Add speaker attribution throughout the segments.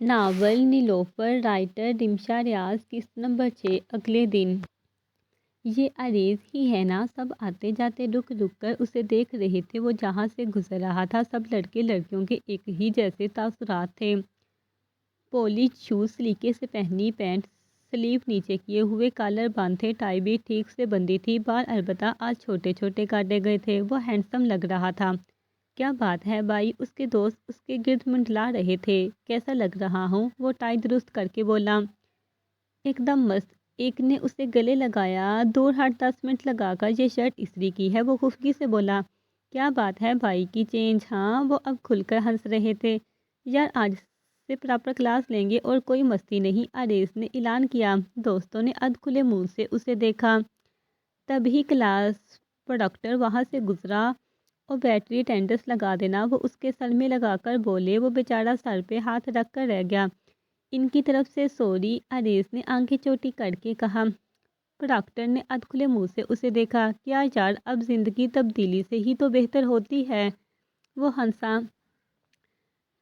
Speaker 1: Novel نیلوفر، writer Rimsha ریاض، قسط number 6۔ اگلے دن۔ یہ عریض ہی ہے نا، سب آتے جاتے رک رک کر اسے دیکھ رہے تھے۔ وہ جہاں سے گزر رہا تھا سب لڑکے لڑکیوں کے ایک ہی جیسے تاثرات تھے۔ پولش شوز، سلیقے سے پہنی پینٹ، سلیو نیچے کیے ہوئے، کالر بند تھے، ٹائی بھی ٹھیک سے بندھی تھی، بال البتہ آج چھوٹے چھوٹے کاٹے گئے تھے۔ وہ ہینڈسم لگ رہا تھا۔ کیا بات ہے بھائی، اس کے دوست اس کے گرد منڈلا رہے تھے۔ کیسا لگ رہا ہوں؟ وہ ٹائی درست کر کے بولا۔ ایک دم مست۔ ایک نے اسے گلے لگایا۔ دور ہٹ، 10 منٹ لگا کر یہ شرٹ استری کی ہے۔ وہ خفگی سے بولا۔ کیا بات ہے بھائی کی چینج، ہاں؟ وہ اب کھل کر ہنس رہے تھے۔ یار آج سے پراپر کلاس لیں گے اور کوئی مستی نہیں، عریض نے اعلان کیا۔ دوستوں نے ادھ کھلے منہ سے اسے دیکھا۔ تبھی کلاس پروکٹر وہاں سے گزرا۔ اور بیٹری اٹینڈنس لگا دینا، وہ اس کے سر میں لگا کر بولے۔ وہ بیچارہ سر پہ ہاتھ رکھ کر رہ گیا۔ ان کی طرف سے سوری، عریض نے آنکھیں چوٹی کر کے کہا۔ پروکٹر نے ادھ کھلے منہ سے اسے دیکھا۔ کیا یار، اب زندگی تبدیلی سے ہی تو بہتر ہوتی ہے۔ وہ ہنسا۔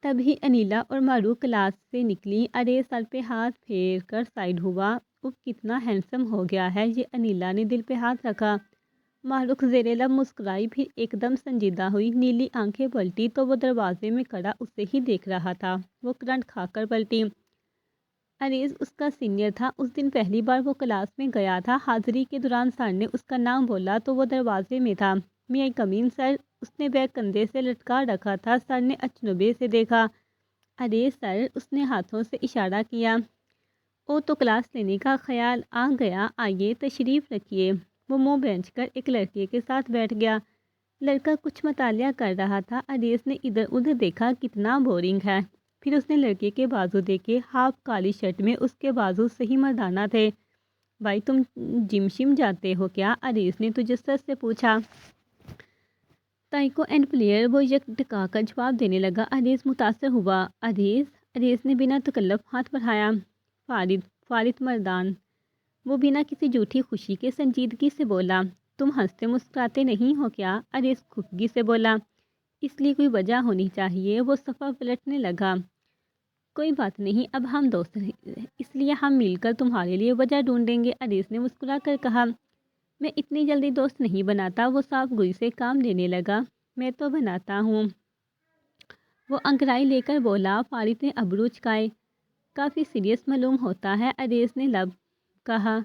Speaker 1: تبھی انیلا اور مارو کلاس سے نکلی۔ عریض سر پہ ہاتھ پھیر کر سائڈ ہوا۔ اف کتنا ہینڈسم ہو گیا ہے یہ، انیلا نے دل پہ ہاتھ رکھا۔ ماروک زیر لب مسکرائی، پھر ایک دم سنجیدہ ہوئی۔ نیلی آنکھیں پلٹی تو وہ دروازے میں کھڑا اسے ہی دیکھ رہا تھا۔ وہ کرنٹ کھا کر پلٹی۔ عریض اس کا سینئر تھا۔ اس دن پہلی بار وہ کلاس میں گیا تھا۔ حاضری کے دوران سر نے اس کا نام بولا تو وہ دروازے میں تھا۔ میں آئی کم ان سر؟ اس نے بیگ کندھے سے لٹکا رکھا تھا۔ سر نے اچنبھے سے دیکھا۔ عریض سر، اس نے ہاتھوں سے اشارہ کیا۔ او تو کلاس لینے کا خیال آ گیا، آئیے تشریف رکھیے۔ وہ منہ بینچ کر ایک لڑکے کے ساتھ بیٹھ گیا۔ لڑکا کچھ مطالعہ کر رہا تھا۔ عریض نے ادھر ادھر دیکھا، کتنا بورنگ ہے۔ پھر اس نے لڑکے کے بازو دیکھے۔ ہاف کالی شرٹ میں اس کے بازو صحیح مردانہ تھے۔ بھائی تم جم شم جاتے ہو کیا؟ عریض نے تجسس سے پوچھا۔ تائیکو اینڈ پلیئر، وہ یک ٹکا کر جواب دینے لگا۔ عریض متاثر ہوا۔ عریض نے بنا تکلف ہاتھ بڑھایا۔ فارغ مردان، وہ بنا کسی جھوٹی خوشی کے سنجیدگی سے بولا۔ تم ہنستے مسکراتے نہیں ہو کیا؟ عریض خفگی سے بولا۔ اس لیے کوئی وجہ ہونی چاہیے۔ وہ صفحہ پلٹنے لگا۔ کوئی بات نہیں، اب ہم دوست ہیں، اس لیے ہم مل کر تمہارے لیے وجہ ڈھونڈیں گے، عریض نے مسکرا کر کہا۔ میں اتنی جلدی دوست نہیں بناتا، وہ صاف گوئی سے کام لینے لگا۔ میں تو بناتا ہوں، وہ انگڑائی لے کر بولا۔ فارغ نے ابرو اچکائے۔ کافی سیریس معلوم ہوتا ہے، عریض نے لب کہا۔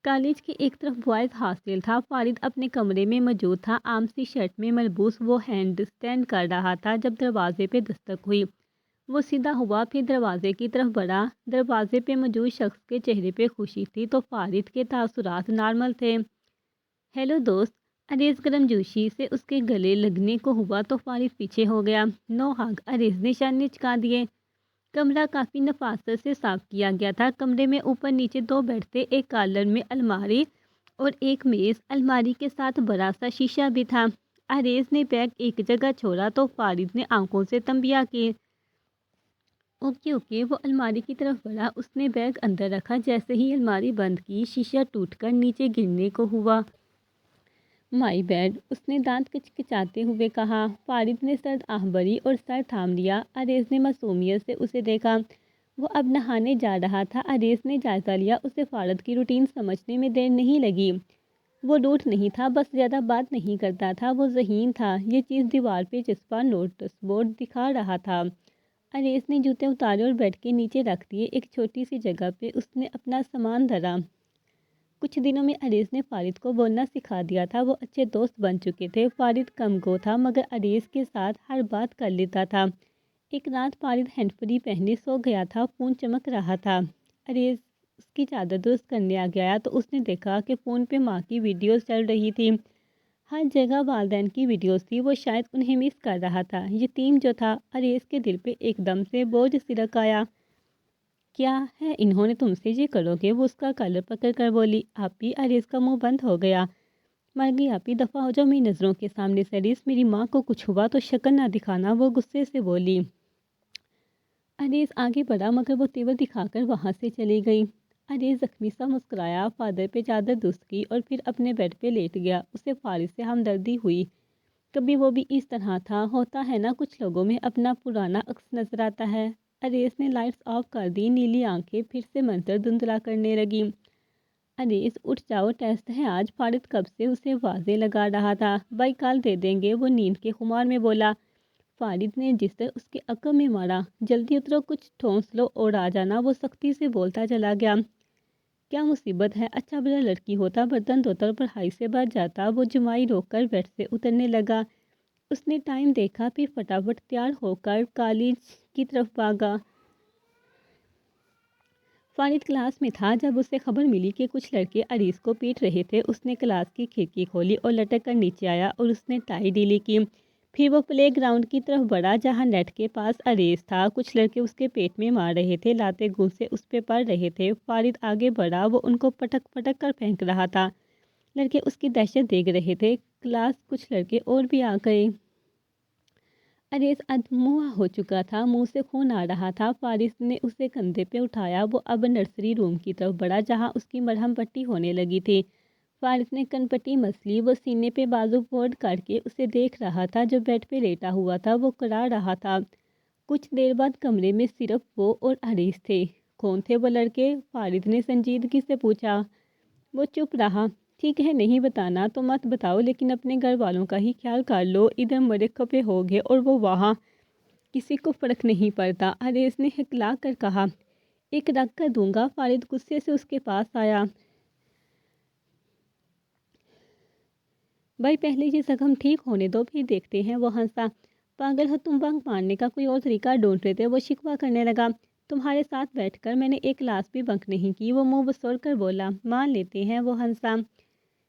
Speaker 1: کالج کی ایک طرف بوائز ہاسٹل تھا۔ فارغ اپنے کمرے میں موجود تھا، عام سی شرٹ میں ملبوس۔ وہ ہینڈ اسٹینڈ کر رہا تھا جب دروازے پہ دستک ہوئی۔ وہ سیدھا ہوا، پھر دروازے کی طرف بڑھا۔ دروازے پہ موجود شخص کے چہرے پہ خوشی تھی تو فارغ کے تاثرات نارمل تھے۔ ہیلو دوست، عریض گرم جوشی سے اس کے گلے لگنے کو ہوا تو فارغ پیچھے ہو گیا۔ نو ہگ، عریض نے شانے چکا دیے۔ کمرہ کافی نفاست سے صاف کیا گیا تھا۔ کمرے میں اوپر نیچے 2 بیڈ تھے، ایک کارنر میں الماری اور ایک میز۔ الماری کے ساتھ بڑا سا شیشہ بھی تھا۔ عریض نے بیگ ایک جگہ چھوڑا تو فارغ نے آنکھوں سے تنبیہ کی۔ اوکے، وہ الماری کی طرف بڑھا۔ اس نے بیگ اندر رکھا۔ جیسے ہی الماری بند کی، شیشہ ٹوٹ کر نیچے گرنے کو ہوا۔ مائی بیڈ، اس نے دانت کچکچاتے ہوئے کہا۔ فارغ نے سرد آہ بھری اور سر تھام لیا۔ عریض نے معصومیت سے اسے دیکھا۔ وہ اب نہانے جا رہا تھا۔ عریض نے جائزہ لیا۔ اسے فارغ کی روٹین سمجھنے میں دیر نہیں لگی۔ وہ روڈ نہیں تھا، بس زیادہ بات نہیں کرتا تھا۔ وہ ذہین تھا۔ یہ چیز دیوار پہ چسپاں نوٹس بورڈ دکھا رہا تھا۔ عریض نے جوتے اتارے اور بیڈ کے نیچے رکھ دیے۔ ایک چھوٹی سی جگہ پہ اس نے اپنا سامان دھرا۔ کچھ دنوں میں عریض نے فارغ کو بولنا سکھا دیا تھا۔ وہ اچھے دوست بن چکے تھے۔ فارغ کم گو تھا مگر عریض کے ساتھ ہر بات کر لیتا تھا۔ ایک رات فارغ ہینڈ فری پہنے سو گیا تھا۔ فون چمک رہا تھا۔ عریض اس کی چادر درست کرنے آ گیا تو اس نے دیکھا کہ فون پہ ماں کی ویڈیوز چل رہی تھی۔ ہر جگہ والدین کی ویڈیوز تھی۔ وہ شاید انہیں مس کر رہا تھا۔ یتیم جو تھا، عریض کے دل پہ ایک دم سے بوجھ سرک آیا۔ کیا ہے انہوں نے تم سے یہ کرو گے؟ وہ اس کا کالر پکڑ کر بولی۔ آپی، عریض کا منہ بند ہو گیا۔ مر گئی آپی، دفعہ ہو جاؤ میری نظروں کے سامنے سے۔ عریض، میری ماں کو کچھ ہوا تو شکل نہ دکھانا، وہ غصے سے بولی۔ عریض آگے بڑھا مگر وہ تیور دکھا کر وہاں سے چلی گئی۔ عریض زخمی سا مسکرایا، فادر پہ چادر درست کی اور پھر اپنے بیڈ پہ لیٹ گیا۔ اسے فارغ سے ہمدردی ہوئی۔ کبھی وہ بھی اس طرح تھا، ہوتا ہے نا کچھ لوگوں میں اپنا پرانا عکس نظر آتا ہے۔ اریس نے لائٹس آف کر دی، نیلی آنکھیں پھر سے منظر دھندلا کرنے لگی۔ اریس اٹھ جاؤ، ٹیسٹ ہے آج۔ فارد کب سے اسے واضح لگا رہا تھا۔ بائی کال دے دیں گے، وہ نیند کے خمار میں بولا۔ فارد نے جس طرح اس کے عقل میں مارا، جلدی اترو، کچھ ٹھونس لو اور آ جانا۔ وہ سختی سے بولتا چلا گیا۔ کیا مصیبت ہے، اچھا بڑا لڑکی ہوتا، برتن دھوتا اور پڑھائی سے بچ جاتا۔ وہ جمائی روک کر بیڈ سے اترنے لگا۔ اس نے ٹائم دیکھا، پھر فٹافٹ تیار ہو کر کالج کی طرف بھاگا۔ فارد کلاس میں تھا جب اسے خبر ملی کہ کچھ لڑکے اریس کو پیٹ رہے تھے۔ اس نے کلاس کی کھڑکی کھولی اور لٹک کر نیچے آیا اور اس نے ٹائی ڈھیلی کی۔ پھر وہ پلے گراؤنڈ کی طرف بڑھا جہاں نیٹ کے پاس اریس تھا۔ کچھ لڑکے اس کے پیٹ میں مار رہے تھے، لاتیں گھونسے اس پہ پڑ رہے تھے۔ فارد آگے بڑھا، وہ ان کو پٹک پٹک کر پھینک رہا تھا۔ لڑکے اس کی دہشت دیکھ رہے تھے۔ کلاس کچھ لڑکے اور بھی آ گئے۔ اریس ادموا ہو چکا تھا، منہ سے خون آ رہا تھا۔ فارد نے اسے کندھے پہ اٹھایا۔ وہ اب نرسری روم کی طرف بڑھا جہاں اس کی مرہم پٹی ہونے لگی تھی۔ فارد نے کن پٹی مس لی۔ وہ سینے پہ بازو فولڈ کر کے اسے دیکھ رہا تھا جو بیڈ پہ لیٹا ہوا تھا۔ وہ کرا رہا تھا۔ کچھ دیر بعد کمرے میں صرف وہ اور اریس تھے۔ کون تھے وہ لڑکے؟ فارد نے سنجیدگی سے پوچھا۔ وہ چپ رہا۔ ٹھیک ہے، نہیں بتانا تو مت بتاؤ، لیکن اپنے گھر والوں کا ہی خیال کر لو، ادھر مرے کھپے ہو گے اور وہ وہاں، کسی کو فرق نہیں پڑتا۔ اریس نے ہکلا کر کہا۔ ایک رکھ کر دوں گا۔ فارد غصے سے اس کے پاس آیا۔ بھائی پہلے یہ زخم ٹھیک ہونے دو، پھر دیکھتے ہیں۔ وہ ہنسا۔ پاگل ہو تم، بنک مارنے کا کوئی اور طریقہ ڈھونڈ رہے تھے؟ وہ شکوہ کرنے لگا۔ تمہارے ساتھ بیٹھ کر میں نے ایک کلاس بھی بنک نہیں کی۔ وہ منہ بسور کر بولا۔ مان لیتے ہیں، وہ ہنسا۔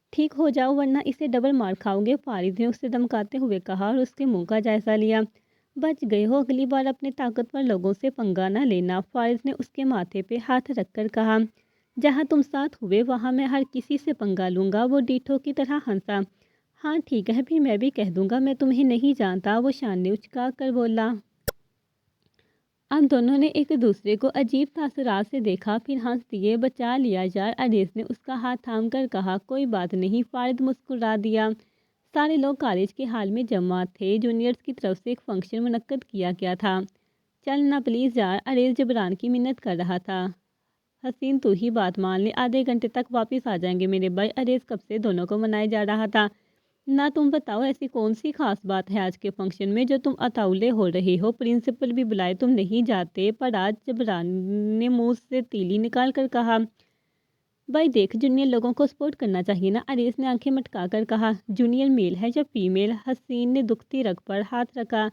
Speaker 1: ٹھیک ہو جاؤ ورنہ اسے ڈبل مار کھاؤ گے، فارد نے اسے دھمکاتے ہوئے کہا اور اس کے منہ کا جائزہ لیا۔ بچ گئے ہو، اگلی بار اپنے طاقتور لوگوں سے پنگا نہ لینا، فارد نے اس کے ماتھے پہ ہاتھ رکھ کر کہا۔ جہاں تم ساتھ ہوئے وہاں میں ہر کسی سے پنگا لوں گا۔ وہ ڈیٹھو کی طرح ہنسا۔ ہاں ٹھیک ہے، پھر میں بھی کہہ دوں گا میں تمہیں نہیں جانتا، وہ شانے اچکا کر بولا۔ اب دونوں نے ایک دوسرے کو عجیب تاثرات سے دیکھا، پھر ہنس دیے۔ بچا لیا یار، اریس نے اس کا ہاتھ تھام کر کہا۔ کوئی بات نہیں، فارد مسکرا دیا۔ سارے لوگ کالج کے ہال میں جمع تھے۔ جونیئرز کی طرف سے ایک فنکشن منعقد کیا گیا تھا۔ چل نا پلیز یار، اریس جبران کی منت کر رہا تھا۔ حسین تو ہی بات مان لے، آدھے گھنٹے تک واپس آ جائیں گے میرے بھائی۔ اریس کب سے دونوں کو منائے جا رہا تھا۔ نہ تم بتاؤ، ایسی کون سی خاص بات ہے آج کے فنکشن میں جو تم اتاولے ہو رہے ہو؟ پرنسپل بھی بلائے تم نہیں جاتے؟ پر آج جبران نے منہ سے تیلی نکال کر کہا۔ بھائی دیکھ، جونیئر لوگوں کو سپورٹ کرنا چاہیے نا، اریس نے آنکھیں مٹکا کر کہا۔ جونیئر میل ہے یا فیمیل؟ حسین نے دکھتی رگ پر ہاتھ رکھا۔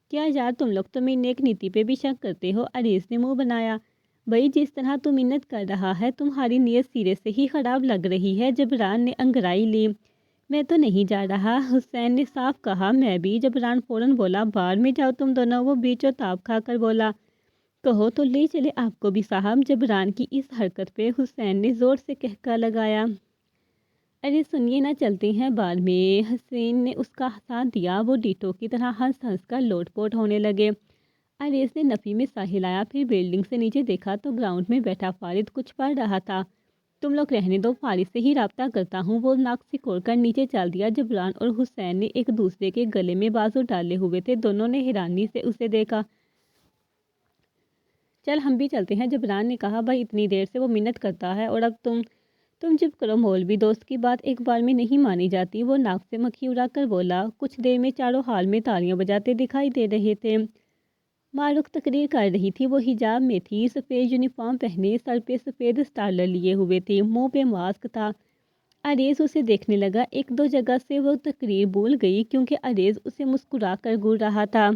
Speaker 1: کیا یار تم لوگ تو میری نیک نیتی پہ بھی شک کرتے ہو؟ اریس نے منہ بنایا۔ بھائی جس طرح تم منت کر رہا ہے، تمہاری نیت سرے سے ہی خراب لگ رہی ہے، جبران نے انگڑائی لی۔ میں تو نہیں جا رہا، حسین نے صاف کہا۔ میں بھی، جبران فوراً بولا۔ باہر میں جاؤ تم دونوں، وہ بیچو تاب کھا کر بولا۔ کہو تو لے چلے آپ کو بھی صاحب۔ جبران کی اس حرکت پہ حسین نے زور سے کہکا لگایا۔ ارے سنیے نا، چلتے ہیں بار میں۔ حسین نے اس کا ساتھ دیا۔ وہ ڈیٹو کی طرح ہنس ہنس کر لوٹ پوٹ ہونے لگے۔ اریس نے نفی میں سا ہلایا، پھر بلڈنگ سے نیچے دیکھا تو گراؤنڈ میں بیٹھا فارد کچھ پڑھ رہا تھا۔ تم لوگ رہنے دو، فارد سے ہی رابطہ کرتا ہوں۔ وہ ناک سکوڑ کر نیچے چل دیا۔ جبران اور حسین نے ایک دوسرے کے گلے میں بازو ڈالے ہوئے تھے۔ دونوں نے حیرانی سے اسے دیکھا۔ چل ہم بھی چلتے ہیں، جبران نے کہا۔ بھائی اتنی دیر سے وہ منت کرتا ہے اور اب تم چپ کرو، مولوی دوست کی بات ایک بار میں نہیں مانی جاتی، وہ ناک سے مکھی اڑا کر بولا۔ کچھ دیر میں چاروں ہال میں تالیاں بجاتے دکھائی دے رہے تھے۔ معروف تقریر کر رہی تھی۔ وہ حجاب میں تھی، سفید یونیفارم پہنے، سر پہ سفید اسٹارلر لیے ہوئے تھی، منہ پہ ماسک تھا۔ اریس اسے دیکھنے لگا۔ ایک دو جگہ سے وہ تقریر بھول گئی کیونکہ اریس اسے مسکرا کر گور رہا تھا۔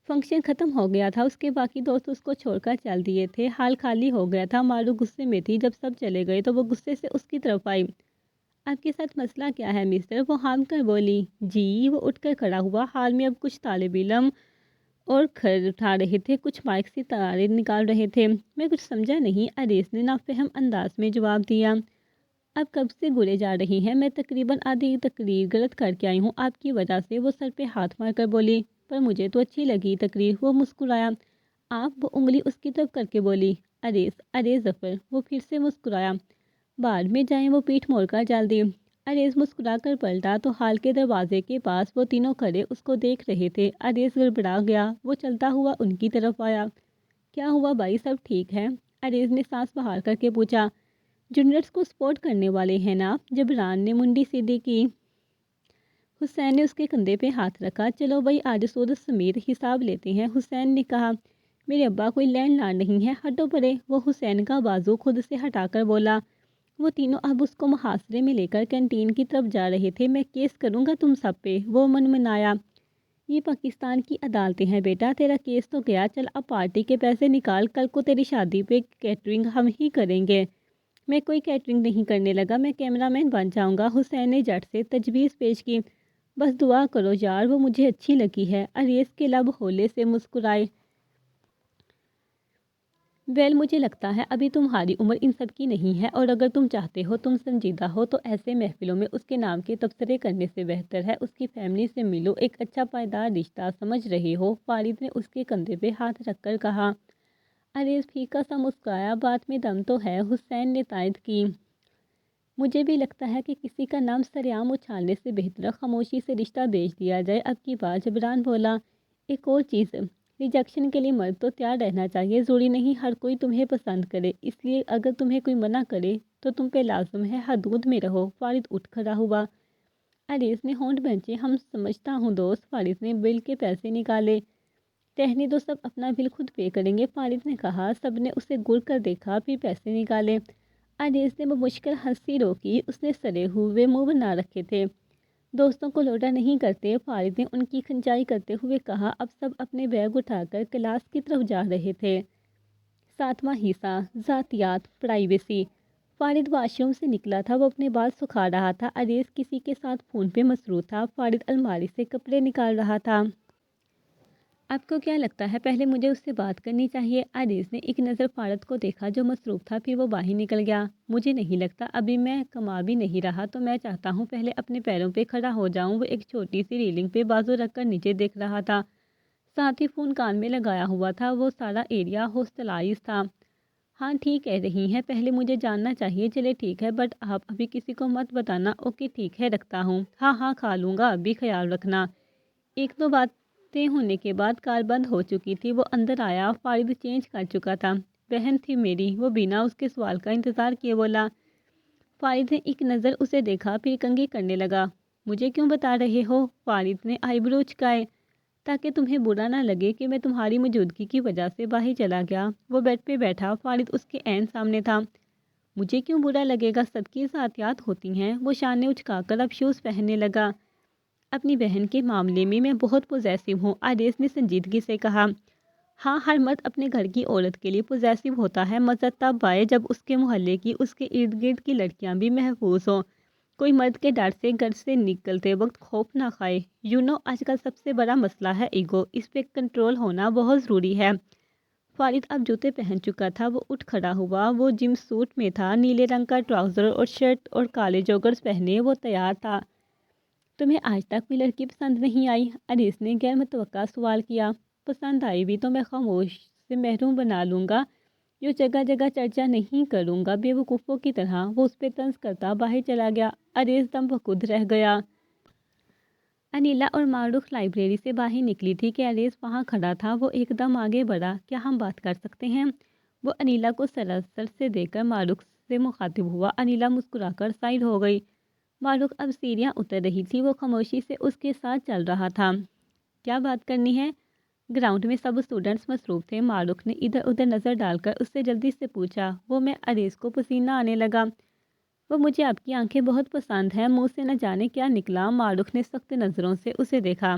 Speaker 1: فنکشن ختم ہو گیا تھا، اس کے باقی دوست اس کو چھوڑ کر چل دیے تھے۔ ہال خالی ہو گیا تھا۔ معروف غصے میں تھی۔ جب سب چلے گئے تو وہ غصے سے اس کی طرف آئی۔ آپ کے ساتھ مسئلہ کیا ہے مسٹر؟ وہ ہام کر بولی۔ جی، وہ اٹھ کر کھڑا ہوا۔ ہال میں اب کچھ طالب علم اور کھر اٹھا رہے تھے، کچھ مائک سے تارے نکال رہے تھے۔ میں کچھ سمجھا نہیں، اریس نے نافہم انداز میں جواب دیا۔ اب کب سے گرے جا رہی ہیں؟ میں تقریباً آدھی تقریر غلط کر کے آئی ہوں آپ کی وجہ سے، وہ سر پہ ہاتھ مار کر بولی۔ پر مجھے تو اچھی لگی تقریر، وہ مسکرایا۔ آپ، وہ انگلی اس کی طرف کر کے بولی۔ اریس ظفر، وہ پھر سے مسکرایا۔ بعد میں جائیں، وہ پیٹھ موڑ کر چل دی۔ اریس مسکرا کر پلٹا تو ہال کے دروازے کے پاس وہ تینوں کھڑے اس کو دیکھ رہے تھے۔ اریس گڑبڑا گیا۔ وہ چلتا ہوا ان کی طرف آیا۔ کیا ہوا بھائی، سب ٹھیک ہے؟ عریض نے سانس باہر کر کے پوچھا۔ جونیئرس کو سپورٹ کرنے والے ہیں نا آپ؟ جبران نے منڈی سیدھی کی۔ حسین نے اس کے کندھے پہ ہاتھ رکھا۔ چلو بھائی، آج سود سمیت حساب لیتے ہیں، حسین نے کہا۔ میرے ابا کوئی لینڈ لارڈ نہیں ہے، ہٹو پرے، وہ حسین کا بازو خود سے ہٹا کر بولا۔ وہ تینوں اب اس کو محاصرے میں لے کر کینٹین کی طرف جا رہے تھے۔ میں کیس کروں گا تم سب پہ، وہ منمنایا۔ یہ پاکستان کی عدالتیں ہیں بیٹا، تیرا کیس تو گیا، چل اب پارٹی کے پیسے نکال، کل کو تیری شادی پہ کیٹرنگ ہم ہی کریں گے۔ میں کوئی کیٹرنگ نہیں کرنے لگا، میں کیمرہ مین بن جاؤں گا، حسین نے جٹ سے تجویز پیش کی۔ بس دعا کرو یار، وہ مجھے اچھی لگی ہے، عریض کے لب ہولے سے مسکرائے۔ ویل، مجھے لگتا ہے ابھی تمہاری عمر ان سب کی نہیں ہے، اور اگر تم چاہتے ہو تم سنجیدہ ہو تو ایسے محفلوں میں اس کے نام کے تبصرے کرنے سے بہتر ہے اس کی فیملی سے ملو، ایک اچھا پائیدار رشتہ، سمجھ رہے ہو؟ فارد نے اس کے کندھے پہ ہاتھ رکھ کر کہا۔ عریض پھیکا سا مسکرایا۔ بات میں دم تو ہے، حسین نے تائید کی۔ مجھے بھی لگتا ہے کہ کسی کا نام سریعام اچھالنے سے بہتر خاموشی سے رشتہ بیچ دیا جائے۔ اب کی بار جبران بولا۔ ایک اور چیز، ریجیکشن کے لیے مرد تو تیار رہنا چاہیے، ضروری نہیں ہر کوئی تمہیں پسند کرے، اس لیے اگر تمہیں کوئی منع کرے تو تم پہ لازم ہے حدود میں رہو۔ فارد اٹھ کھڑا ہوا۔ عریض نے ہونٹ بھنچے۔ ہم سمجھتا ہوں دوست۔ فارد نے بل کے پیسے نکالے۔ رہنے دو، سب اپنا بل خود پے کریں گے، فارد نے کہا۔ سب نے اسے گر کر دیکھا، پھر پیسے نکالے۔ عریض نے بمشکل ہنسی روکی، اس نے سڑے ہوئے منہ بنا رکھے تھے۔ دوستوں کو لوٹا نہیں کرتے، فارد نے ان کی کھنچائی کرتے ہوئے کہا۔ اب سب اپنے بیگ اٹھا کر کلاس کی طرف جا رہے تھے۔ 7واں حصہ، ذاتیات، پرائیویسی۔ فارد واش روم سے نکلا تھا، وہ اپنے بال سکھا رہا تھا۔ عریض کسی کے ساتھ فون پہ مصروف تھا۔ فارد الماری سے کپڑے نکال رہا تھا۔ آپ کو کیا لگتا ہے پہلے مجھے اس سے بات کرنی چاہیے؟ عریض نے ایک نظر فارد کو دیکھا جو مصروف تھا، پھر وہ باہر نکل گیا۔ مجھے نہیں لگتا، ابھی میں کما بھی نہیں رہا تو میں چاہتا ہوں پہلے اپنے پیروں پہ کھڑا ہو جاؤں۔ وہ ایک چھوٹی سی ریلنگ پہ بازو رکھ کر نیچے دیکھ رہا تھا، ساتھ ہی فون کان میں لگایا ہوا تھا۔ وہ سارا ایریا ہوسٹلائز تھا۔ ہاں ٹھیک کہہ رہی ہیں، پہلے مجھے جاننا چاہیے۔ چلے ٹھیک ہے، بٹ آپ ابھی کسی کو مت بتانا۔ اوکے ٹھیک ہے، رکھتا ہوں۔ ہاں کھا لوں گا، ابھی خیال رکھنا۔ ایک دو باتیں ہونے کے بعد کار بند ہو چکی تھی۔ وہ اندر آیا۔ فارد چینج کر چکا تھا۔ بہن تھی میری، وہ بنا اس کے سوال کا انتظار کیے بولا۔ فارد نے ایک نظر اسے دیکھا، پھر کنگھی کرنے لگا۔ مجھے کیوں بتا رہے ہو؟ فارد نے آئی برو اچکائے۔ تاکہ تمہیں برا نہ لگے کہ میں تمہاری موجودگی کی وجہ سے باہر چلا گیا۔ وہ بیڈ پہ بیٹھا، فارد اس کے عین سامنے تھا۔ مجھے کیوں برا لگے گا، سب کی ذاتیات ہوتی ہیں۔ وہ شانے اچکا کر اب شوز پہننے لگا۔ اپنی بہن کے معاملے میں بہت پوزیسو ہوں، عریض نے سنجیدگی سے کہا۔ ہاں، ہر مرد اپنے گھر کی عورت کے لیے پوزیسو ہوتا ہے، مزہ تب آئے جب اس کے محلے کی، اس کے ارد گرد کی لڑکیاں بھی محفوظ ہوں، کوئی مرد کے ڈر سے گھر سے نکلتے وقت خوف نہ کھائے۔ آج کل سب سے بڑا مسئلہ ہے ایگو، اس پہ کنٹرول ہونا بہت ضروری ہے۔ فارد اب جوتے پہن چکا تھا، وہ اٹھ کھڑا ہوا۔ وہ جم سوٹ میں تھا، نیلے رنگ کا ٹراؤزر اور شرٹ اور کالے جوگرز پہنے وہ تیار تھا۔ تمہیں آج تک کوئی لڑکی پسند نہیں آئی؟ عریض نے غیر متوقع سوال کیا۔ پسند آئی بھی تو میں خاموش سے محروم بنا لوں گا، جو جگہ جگہ چرچا نہیں کروں گا بے وقوفوں کی طرح۔ وہ اس پہ طنز کرتا باہر چلا گیا۔ عریض دم بخود رہ گیا۔ انیلا اور معروف لائبریری سے باہر نکلی تھی کہ عریض وہاں کھڑا تھا۔ وہ ایک دم آگے بڑھا۔ کیا ہم بات کر سکتے ہیں؟ وہ انیلا کو سراسر سے دیکھ کر معروف سے مخاطب ہوا۔ انیلا مسکرا کر سائڈ ہو گئی۔ معروف اب سیڑھیاں اتر رہی تھی، وہ خاموشی سے اس کے ساتھ چل رہا تھا۔ کیا بات کرنی ہے؟ گراؤنڈ میں سب اسٹوڈنٹس مصروف تھے۔ معروف نے ادھر ادھر نظر ڈال کر اس سے جلدی سے پوچھا۔ میں عریض کو پسینہ آنے لگا۔ وہ مجھے آپ کی آنکھیں بہت پسند ہیں، منہ سے نہ جانے کیا نکلا۔ معروف نے سخت نظروں سے اسے دیکھا۔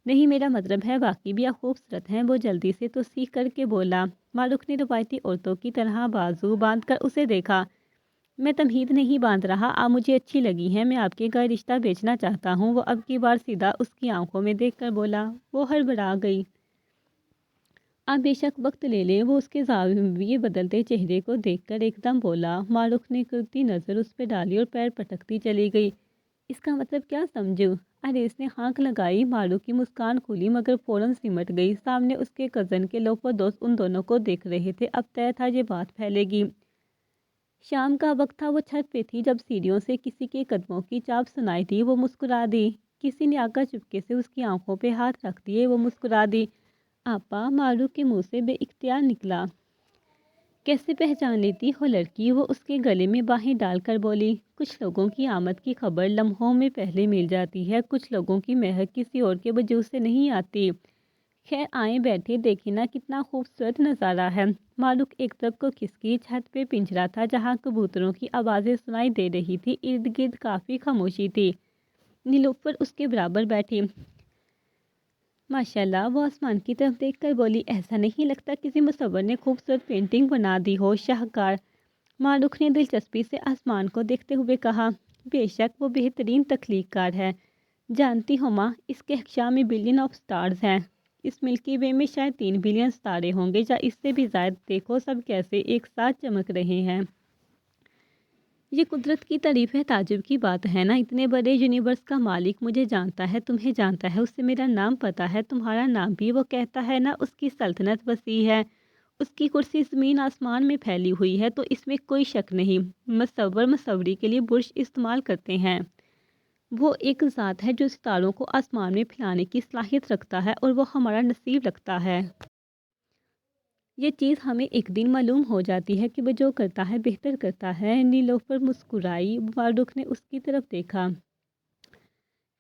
Speaker 1: نہیں، میرا مطلب ہے باقی بھی آپ خوبصورت ہیں، وہ جلدی سے توثیق کر کے بولا۔ معروف نے روایتی عورتوں کی طرح بازو باندھ کر اسے دیکھا۔ میں تمہید نہیں باندھ رہا، آپ مجھے اچھی لگی ہیں، میں آپ کے گھر رشتہ بیچنا چاہتا ہوں۔ وہ اب کی بار سیدھا اس کی آنکھوں میں دیکھ کر بولا۔ وہ ہڑبڑا گئی۔ آپ بے شک وقت لے لیں، وہ اس کے زاویے بدلتے چہرے کو دیکھ کر ایک دم بولا۔ معروف نے کرتی نظر اس پہ ڈالی اور پیر پٹکتی چلی گئی۔ اس کا مطلب کیا سمجھوں؟ عریض نے ہانک لگائی۔ معروف کی مسکان کھلی مگر فوراً سمٹ گئی۔ سامنے اس کے کزن کے لوفر دوست ان دونوں کو دیکھ رہے تھے۔ اب طے تھا یہ بات پھیلے گی۔ شام کا وقت تھا، وہ چھت پہ تھی جب سیڑھیوں سے کسی کے قدموں کی چاپ سنائی دی۔ وہ مسکرا دی۔ کسی نے آ کر چپکے سے اس کی آنکھوں پہ ہاتھ رکھ دیے۔ وہ مسکرا دی۔ آپا، معروف کے منہ سے بے اختیار نکلا۔ کیسے پہچان لیتی ہو لڑکی؟ وہ اس کے گلے میں باہیں ڈال کر بولی۔ کچھ لوگوں کی آمد کی خبر لمحوں میں پہلے مل جاتی ہے، کچھ لوگوں کی مہک کسی اور کے وجود سے نہیں آتی۔ خیر آئیں بیٹھے، دیکھیں نا کتنا خوبصورت نظارہ ہے۔ معروف ایک طرف کو کھسکی چھت پہ پنجرا تھا جہاں کبوتروں کی آوازیں سنائی دے رہی تھی، ارد گرد کافی خاموشی تھی۔ نیلوفر اس کے برابر بیٹھی۔ ماشاءاللہ، وہ آسمان کی طرف دیکھ کر بولی، ایسا نہیں لگتا کسی مصور نے خوبصورت پینٹنگ بنا دی ہو؟ شاہکار۔ معروف نے دلچسپی سے آسمان کو دیکھتے ہوئے کہا، بے شک وہ بہترین تخلیق کار ہے۔ جانتی ہو ماں، اس کے کہکشاں میں بلین آف سٹارز ہیں۔ اس ملکی وے میں شاید 3 بلین ستارے ہوں گے یا اس سے بھی زائد۔ دیکھو سب کیسے ایک ساتھ چمک رہے ہیں۔ یہ قدرت کی تعریف ہے، تعجب کی بات ہے نا۔ اتنے بڑے یونیورس کا مالک مجھے جانتا ہے، تمہیں جانتا ہے، اس سے میرا نام پتہ ہے، تمہارا نام بھی۔ وہ کہتا ہے نا اس کی سلطنت وسیع ہے، اس کی کرسی زمین آسمان میں پھیلی ہوئی ہے، تو اس میں کوئی شک نہیں۔ مصور مصوری کے لیے برش استعمال کرتے ہیں۔ وہ ایک ذات ہے جو ستاروں کو آسمان میں پھیلانے کی صلاحیت رکھتا ہے، اور وہ ہمارا نصیب رکھتا ہے۔ یہ چیز ہمیں ایک دن معلوم ہو جاتی ہے کہ وہ جو کرتا ہے بہتر کرتا ہے۔ نیلوفر مسکرائی۔ معروف نے اس کی طرف دیکھا۔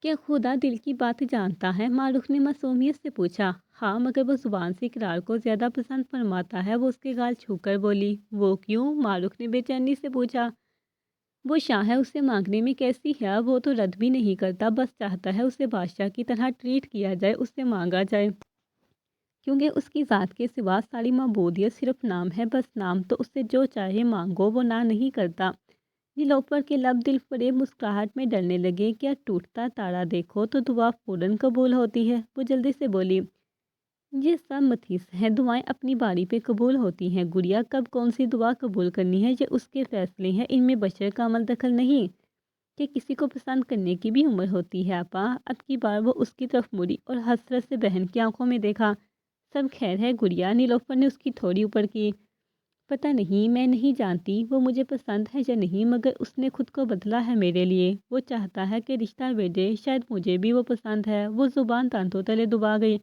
Speaker 1: کیا خدا دل کی بات جانتا ہے؟ معروف نے معصومیت سے پوچھا۔ ہاں، مگر وہ زبان سے اقرار کو زیادہ پسند فرماتا ہے۔ وہ اس کے گال چھو کر بولی۔ وہ کیوں؟ معروف نے بے چینی سے پوچھا۔ وہ شاہ ہے، اسے مانگنے میں کیسی ہے؟ وہ تو رد بھی نہیں کرتا، بس چاہتا ہے اسے بادشاہ کی طرح ٹریٹ کیا جائے، اس سے مانگا جائے، کیونکہ اس کی ذات کے سوا ساری معبودیت صرف نام ہے، بس نام۔ تو اس سے جو چاہے مانگو، وہ نہ نہیں کرتا۔ نیلوفر کے لب دل فریب مسکراہٹ میں ڈلنے لگے۔ کیا ٹوٹتا تارا دیکھو تو دعا فوراً قبول ہوتی ہے؟ وہ جلدی سے بولی۔ یہ سب متھیس ہے، دعائیں اپنی باری پہ قبول ہوتی ہیں گڑیا، کب کون سی دعا قبول کرنی ہے یہ اس کے فیصلے ہیں، ان میں بشر کا عمل دخل نہیں۔ کہ کسی کو پسند کرنے کی بھی عمر ہوتی ہے آپا۔ اب کی بار وہ اس کی طرف مڑی اور حسرت سے بہن کی آنکھوں میں دیکھا۔ سب خیر ہے گڑیا؟ نیلوفر نے اس کی تھوڑی اوپر کی۔ پتہ نہیں، میں نہیں جانتی وہ مجھے پسند ہے یا نہیں، مگر اس نے خود کو بدلا ہے میرے لیے۔ وہ چاہتا ہے کہ رشتہ بھیجے، شاید مجھے بھی وہ پسند ہے۔ وہ زبان دانتوں تلے دبا گئی۔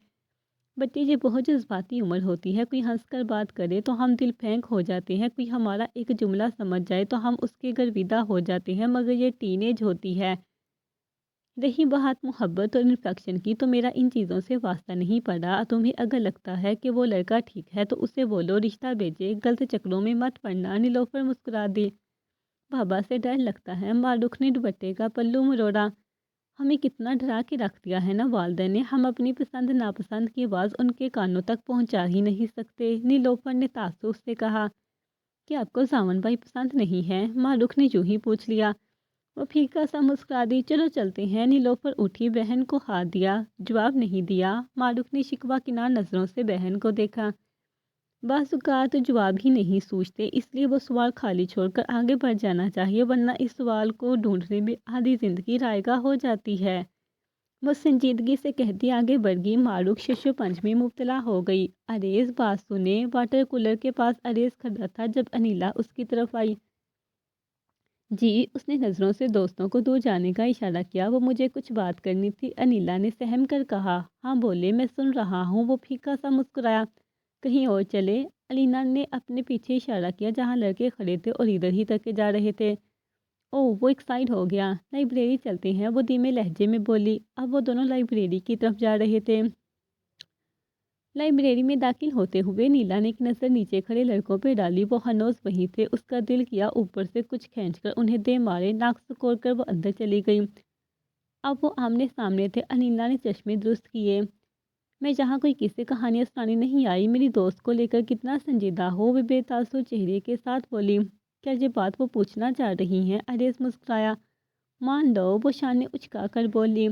Speaker 1: بچے، یہ بہت جذباتی عمر ہوتی ہے، کوئی ہنس کر بات کرے تو ہم دل پھینک ہو جاتے ہیں، کوئی ہمارا ایک جملہ سمجھ جائے تو ہم اس کے گرویدہ ہو جاتے ہیں، مگر یہ ٹین ایج ہوتی ہے۔ رہی بات محبت اور انفیکشن کی، تو میرا ان چیزوں سے واسطہ نہیں پڑا۔ تمہیں اگر لگتا ہے کہ وہ لڑکا ٹھیک ہے تو اسے بولو رشتہ بھیجے، غلط چکروں میں مت پڑنا۔ نیلوفر مسکرا دی۔ بابا سے ڈر لگتا ہے۔ معروف نے دوپٹے کا پلو مروڑا۔ ہمیں کتنا ڈرا کے رکھ دیا ہے نا والدین نے، ہم اپنی پسند ناپسند کی آواز ان کے کانوں تک پہنچا ہی نہیں سکتے۔ نیلوفر نے تعصب سے کہا، کہ آپ کو زامن بھائی پسند نہیں ہے؟ معروف نے یوں ہی پوچھ لیا۔ وہ پھیکا سا مسکرا دی۔ چلو چلتے ہیں۔ نیلوفر اٹھی، بہن کو ہاتھ دیا، جواب نہیں دیا۔ معروف نے شکوہ کنار نظروں سے بہن کو دیکھا۔ بعض اوقات جواب ہی نہیں سوچتے، اس لیے وہ سوال خالی چھوڑ کر آگے بڑھ جانا چاہیے، ورنہ اس سوال کو ڈھونڈنے میں آدھی زندگی رائگاں ہو جاتی ہے۔ وہ سنجیدگی سے کہتی آگے بڑھ گئی۔ معروف ششو پنج میں مبتلا ہو گئی۔ اریز بات سنے۔ واٹر کولر کے پاس اریز کھڑا تھا جب انیلا اس کی طرف آئی۔ جی، اس نے نظروں سے دوستوں کو دور جانے کا اشارہ کیا۔ وہ مجھے کچھ بات کرنی تھی، انیلا نے سہم کر کہا۔ ہاں بولے، میں سن رہا ہوں۔ وہ پھیکا سا مسکرایا۔ کہیں اور چلے؟ الینا نے اپنے پیچھے اشارہ کیا جہاں لڑکے کھڑے تھے اور ادھر ہی تکے جا رہے تھے۔ وہ ایکسائٹ ہو گیا۔ لائبریری چلتے ہیں، وہ دھیمے لہجے میں بولی۔ اب وہ دونوں لائبریری کی طرف جا رہے تھے۔ لائبریری میں داخل ہوتے ہوئے نیلا نے ایک نظر نیچے کھڑے لڑکوں پہ ڈالی۔ وہ ہنوز وہیں تھے۔ اس کا دل کیا اوپر سے کچھ کھینچ کر انہیں دے مارے۔ ناک سکوڑ کر وہ اندر چلی گئی۔ اب وہ آمنے سامنے تھے۔ انیلا نے چشمے درست کیے۔ میں یہاں کوئی قصے کہانیاں سنانے نہیں آئی، میری دوست کو لے کر کتنا سنجیدہ ہو، وہ بے تاثر چہرے کے ساتھ بولی۔ کیا یہ بات وہ پوچھنا چاہ رہی ہیں؟ اریز مسکرایا۔ مان لو، وہ شانے اچکا کر بولی۔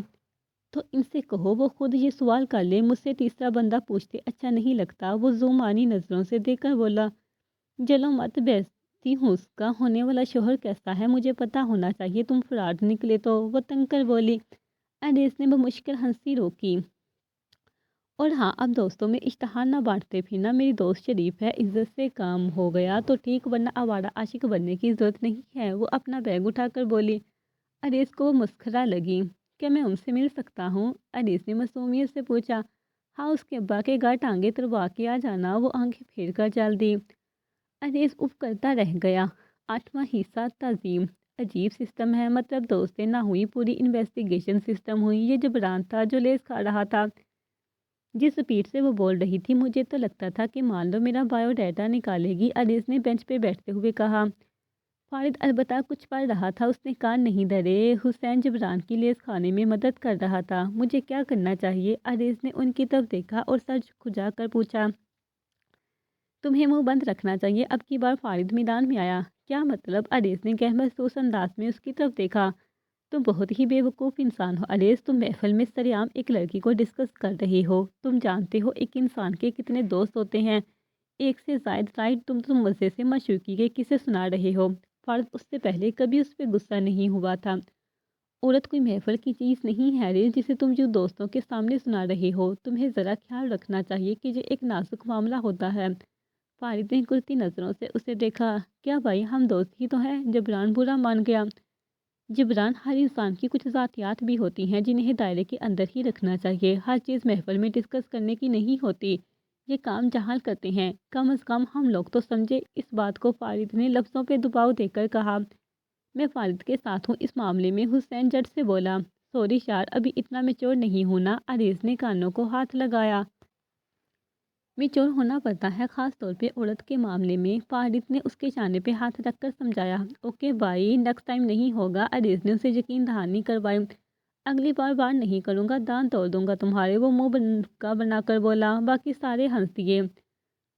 Speaker 1: تو ان سے کہو وہ خود یہ سوال کر لے، مجھ سے تیسرا بندہ پوچھتے اچھا نہیں لگتا۔ وہ زومانی نظروں سے دیکھ کر بولا۔ جلو مت، بیچتی ہوں اس کا ہونے والا شوہر کیسا ہے، مجھے پتا ہونا چاہیے، تم فراڈ نکلے تو۔ وہ تنگ کر بولی۔ اریز نے بمشکل ہنسی روکی۔ اور ہاں، اب دوستوں میں اشتہار نہ بانٹتے پھرنا، میری دوست شریف ہے، عزت سے کام ہو گیا تو ٹھیک، ورنہ آوارہ عاشق بننے کی ضرورت نہیں ہے۔ وہ اپنا بیگ اٹھا کر بولی۔ اریز کو وہ مسخرہ لگی۔ کیا میں ان سے مل سکتا ہوں؟ اریز نے معصومیت سے پوچھا۔ ہاں اس کے ابا کے گھر ٹانگیں تروا کے آ جانا، وہ آنکھیں پھیر کر چل دی۔ انیس اف کرتا رہ گیا۔ 8واں حصہ تعظیم۔ عجیب سسٹم ہے، مطلب دوست سے نہ ہوئی پوری انویسٹیگیشن سسٹم ہوئی۔ یہ جبران تھا جو لیس کھا رہا تھا۔ جس سپیڈ سے وہ بول رہی تھی مجھے تو لگتا تھا کہ مان لو میرا بایو ڈیٹا نکالے گی، انیس نے بینچ پہ بیٹھتے ہوئے کہا۔ فارد البتہ کچھ پڑھ رہا تھا، اس نے کان نہیں دھرے۔ حسین جبران کی لیس کھانے میں مدد کر رہا تھا۔ مجھے کیا کرنا چاہیے؟ انیس نے ان کی طرف دیکھا اور سر کھجا کر پوچھا۔ تمہیں منہ بند رکھنا چاہیے۔ اب کی بار فارد میدان میں آیا۔ کیا مطلب؟ انیس نے گہر محسوس انداز میں اس کی طرف دیکھا۔ تم بہت ہی بے وقوف انسان ہو انیس، تم محفل میں سریعام ایک لڑکی کو ڈسکس کر رہے ہو۔ تم جانتے ہو ایک انسان کے کتنے دوست ہوتے ہیں؟ ایک سے زائد، رائٹ؟ تم مزے سے معشوقی کے قصے سنا رہے ہو۔ فرض اس سے پہلے کبھی اس پہ غصہ نہیں ہوا تھا۔ عورت کوئی محفل کی چیز نہیں ہے انیس جسے تم جو دوستوں کے سامنے سنا رہے ہو۔ تمہیں ذرا خیال رکھنا چاہیے کہ یہ ایک نازک معاملہ ہوتا ہے۔ فارد نے گلتی نظروں سے اسے دیکھا۔ کیا بھائی ہم دوست ہی تو ہیں؟ جبران برا مان گیا۔ جبران، ہر انسان کی کچھ ذاتیات بھی ہوتی ہیں جنہیں دائرے کے اندر ہی رکھنا چاہیے۔ ہر چیز محفل میں ڈسکس کرنے کی نہیں ہوتی۔ یہ کام جہال کرتے ہیں۔ کم از کم ہم لوگ تو سمجھے اس بات کو، فارد نے لفظوں پہ دباؤ دے کر کہا۔ میں فارد کے ساتھ ہوں اس معاملے میں، حسین جٹ سے بولا۔ سوری یار، ابھی اتنا میچور نہیں ہونا، انیس نے کانوں کو ہاتھ لگایا۔ میچور ہونا پڑتا ہے، خاص طور پہ عورت کے معاملے میں، فارد نے اس کے چانے پہ ہاتھ رکھ کر سمجھایا۔ اوکے بھائی، نیکسٹ ٹائم نہیں ہوگا، انیس نے اسے یقین دہانی کروائی۔ اگلی بار نہیں کروں گا، دان توڑ دوں گا تمہارے، وہ منہ کا بنا کر بولا۔ باقی سارے ہنس دیے۔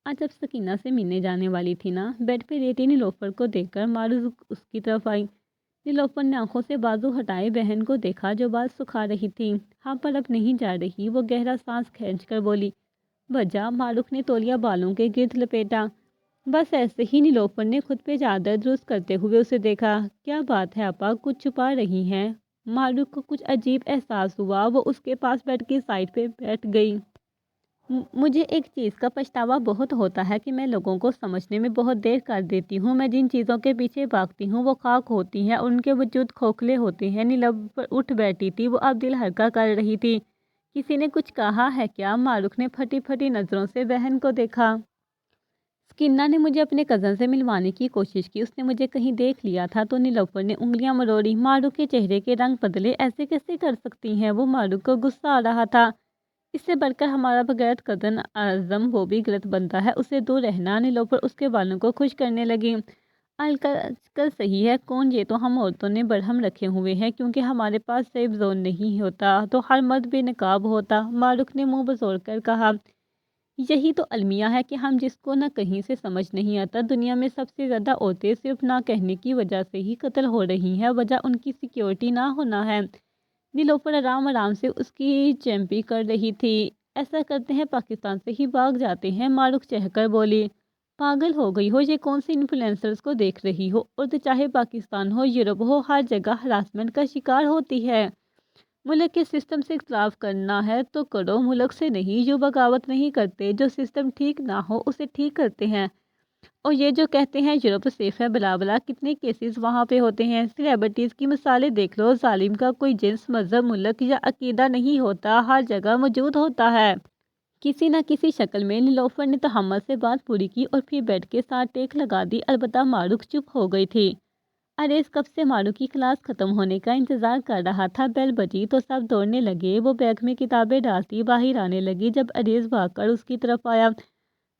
Speaker 1: آج جب سکینہ سے ملنے جانے والی تھی نا، بیڈ پہ لیٹی نیلوفر کو دیکھ کر معروض اس کی طرف آئی۔ نیلوفر نے آنکھوں سے بازو ہٹائے بہن کو دیکھا جو بال سکھا رہی تھی۔ ہاں پر اب نہیں جا رہی، وہ گہرا سانس کھینچ کر بولی۔ وجہ؟ معروف نے تولیہ بالوں کے گرد لپیٹا۔ بس ایسے ہی، نیلوفر نے خود پہ چادر درست کرتے ہوئے اسے دیکھا۔ کیا بات ہے آپا، کچھ چھپا رہی ہیں؟ معروف کو کچھ عجیب احساس ہوا، وہ اس کے پاس بیڈ کی سائڈ پہ بیٹھ گئی۔ مجھے ایک چیز کا پچھتاوا بہت ہوتا ہے کہ میں لوگوں کو سمجھنے میں بہت دیر کر دیتی ہوں۔ میں جن چیزوں کے پیچھے بھاگتی ہوں وہ خاک ہوتی ہیں اور ان کے وجود کھوکھلے ہوتے ہیں۔ نیلوفر اٹھ بیٹھی تھی، وہ اب دل ہلکا کر رہی تھی۔ کسی نے کچھ کہا ہے کیا؟ معروف نے پھٹی پھٹی نظروں سے بہن کو دیکھا۔ سکینہ نے مجھے اپنے کزن سے ملوانے کی کوشش کی، اس نے مجھے کہیں دیکھ لیا تھا تو نیلوفر نے انگلیاں مروڑی۔ معروف کے چہرے کے رنگ بدلے۔ ایسے کیسے کر سکتی ہیں وہ؟ معروف کو غصہ آ رہا تھا۔ اس سے بڑھ کر ہمارا بغیرت کزن اعظم، وہ بھی غلط بنتا ہے، اسے دور رہنا۔ نیلوفر اس کے بالوں کو خشک کرنے لگی۔ آج کل صحیح ہے کون؟ یہ تو ہم عورتوں نے برہم رکھے ہوئے ہیں، کیونکہ ہمارے پاس سیف زون نہیں ہوتا تو ہر مرد بے نقاب ہوتا، معروف نے منہ بزور کر کہا۔ یہی تو المیہ ہے کہ ہم جس کو نہ کہیں سے سمجھ نہیں آتا، دنیا میں سب سے زیادہ عورتیں صرف نہ کہنے کی وجہ سے ہی قتل ہو رہی ہیں، وجہ ان کی سیکیورٹی نہ ہونا ہے۔ نیلوفر آرام سے اس کی چیمپی کر رہی تھی۔ ایسا کرتے ہیں پاکستان سے ہی بھاگ جاتے ہیں، معروف چہہ کر بولی۔ پاگل ہو گئی ہو؟ یہ کون سی انفلوئنسرز کو دیکھ رہی ہو؟ عورت چاہے پاکستان ہو، یورپ ہو، ہر جگہ ہراسمنٹ کا شکار ہوتی ہے۔ ملک کے سسٹم سے اختلاف کرنا ہے تو کرو، ملک سے نہیں۔ جو بغاوت نہیں کرتے، جو سسٹم ٹھیک نہ ہو اسے ٹھیک کرتے ہیں۔ اور یہ جو کہتے ہیں یورپ سیف ہے، بلا بلا کتنے کیسز وہاں پہ ہوتے ہیں۔ سیلیبریٹیز کی مثالیں دیکھ لو، ظالم کا کوئی جنس، مذہب، ملک یا عقیدہ نہیں ہوتا، ہر جگہ موجود ہوتا ہے۔ کسی نہ کسی شکل میں۔ نیلوفر نے تحمل سے بات پوری کی اور پھر بیڈ کے ساتھ ٹیک لگا دی، البتہ معروف چپ ہو گئی تھی۔ انیس کب سے معروف کی کلاس ختم ہونے کا انتظار کر رہا تھا۔ بیل بجی تو سب دوڑنے لگے، وہ بیگ میں کتابیں ڈالتی باہر آنے لگی جب انیس بھاگ کر اس کی طرف آیا۔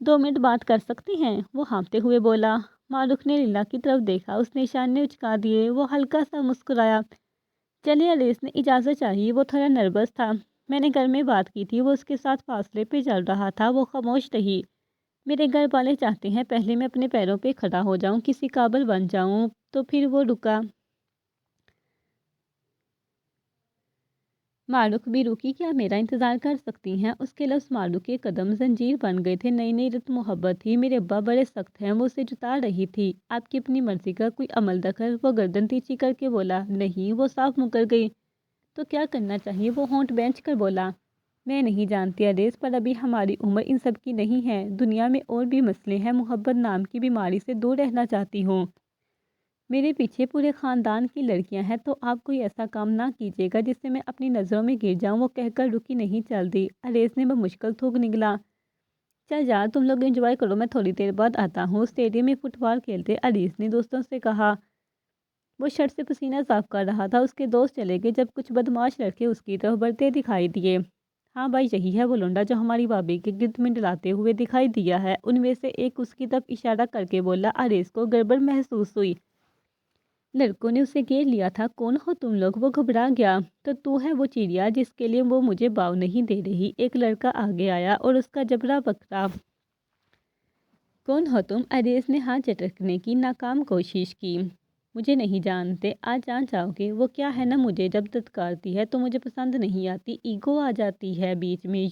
Speaker 1: 2 منٹ بات کر سکتی ہیں؟ وہ ہانپتے ہوئے بولا۔ معروف نے لیلا کی طرف دیکھا، اس نے اشارے اچکا دیے، وہ ہلکا سا مسکرایا۔ چلے، انیس نے اجازت چاہی، وہ تھوڑا نروس تھا۔ میں نے گھر میں بات کی تھی، وہ اس کے ساتھ فاصلے پہ چل رہا تھا، وہ خاموش رہی۔ میرے گھر والے چاہتے ہیں پہلے میں اپنے پیروں پہ کھڑا ہو جاؤں، کسی قابل بن جاؤں، تو پھر وہ رکا۔ معروف بھی رکی۔ کیا میرا انتظار کر سکتی ہیں؟ اس کے لفظ معروف کے قدم زنجیر بن گئے تھے۔ نئی نئی رت محبت تھی۔ میرے ابا بڑے سخت ہیں، وہ اسے جتا رہی تھی۔ آپ کی اپنی مرضی کا کوئی عمل دخل؟ وہ گردن تیچی کر کے بولا۔ نہیں، وہ صاف مکر گئی۔ تو کیا کرنا چاہیے؟ وہ ہونٹ بینچ کر بولا۔ میں نہیں جانتی انیس، پر ابھی ہماری عمر ان سب کی نہیں ہے۔ دنیا میں اور بھی مسئلے ہیں، محبت نام کی بیماری سے دور رہنا چاہتی ہوں۔ میرے پیچھے پورے خاندان کی لڑکیاں ہیں، تو آپ کوئی ایسا کام نہ کیجیے گا جس سے میں اپنی نظروں میں گر جاؤں، وہ کہہ کر رکی نہیں چلتی۔ اریس نے بمشکل تھوک نکلا، چل یار تم لوگ انجوائے کرو، میں تھوڑی دیر بعد آتا ہوں۔ اسٹیڈیم میں فٹ بال کھیلتے اریس نے دوستوں سے کہا۔ وہ شرٹ سے پسینہ صاف کر رہا تھا۔ اس کے دوست چلے گئے جب کچھ بدماش لڑکے اس کی طرف بڑھتے دکھائی دیے۔ ہاں بھائی، یہی ہے وہ لونڈا جو ہماری بھابھی کے گرد منڈلاتے ہوئے دکھائی دیا ہے۔ ان میں سے ایک اس کی طرف اشارہ کر کے بولا۔ اریس کو گڑبڑ محسوس ہوئی۔ لڑکوں نے اسے گھیر لیا تھا۔ کون ہو تم لوگ؟ وہ گھبرا گیا۔ تو ہے وہ چڑیا جس کے لیے وہ مجھے باؤ نہیں دے رہی۔ ایک لڑکا آگے آیا اور اس کا جبڑا پکڑا۔ کون ہو تم؟ اریس نے ہاتھ جھٹکنے کی ناکام کوشش کی۔ مجھے نہیں جانتے، آج جان جاؤ گے۔ وہ کیا ہے نا، مجھے جب دتکارتی ہے تو مجھے پسند نہیں آتی، ایگو آ جاتی ہے بیچ میں،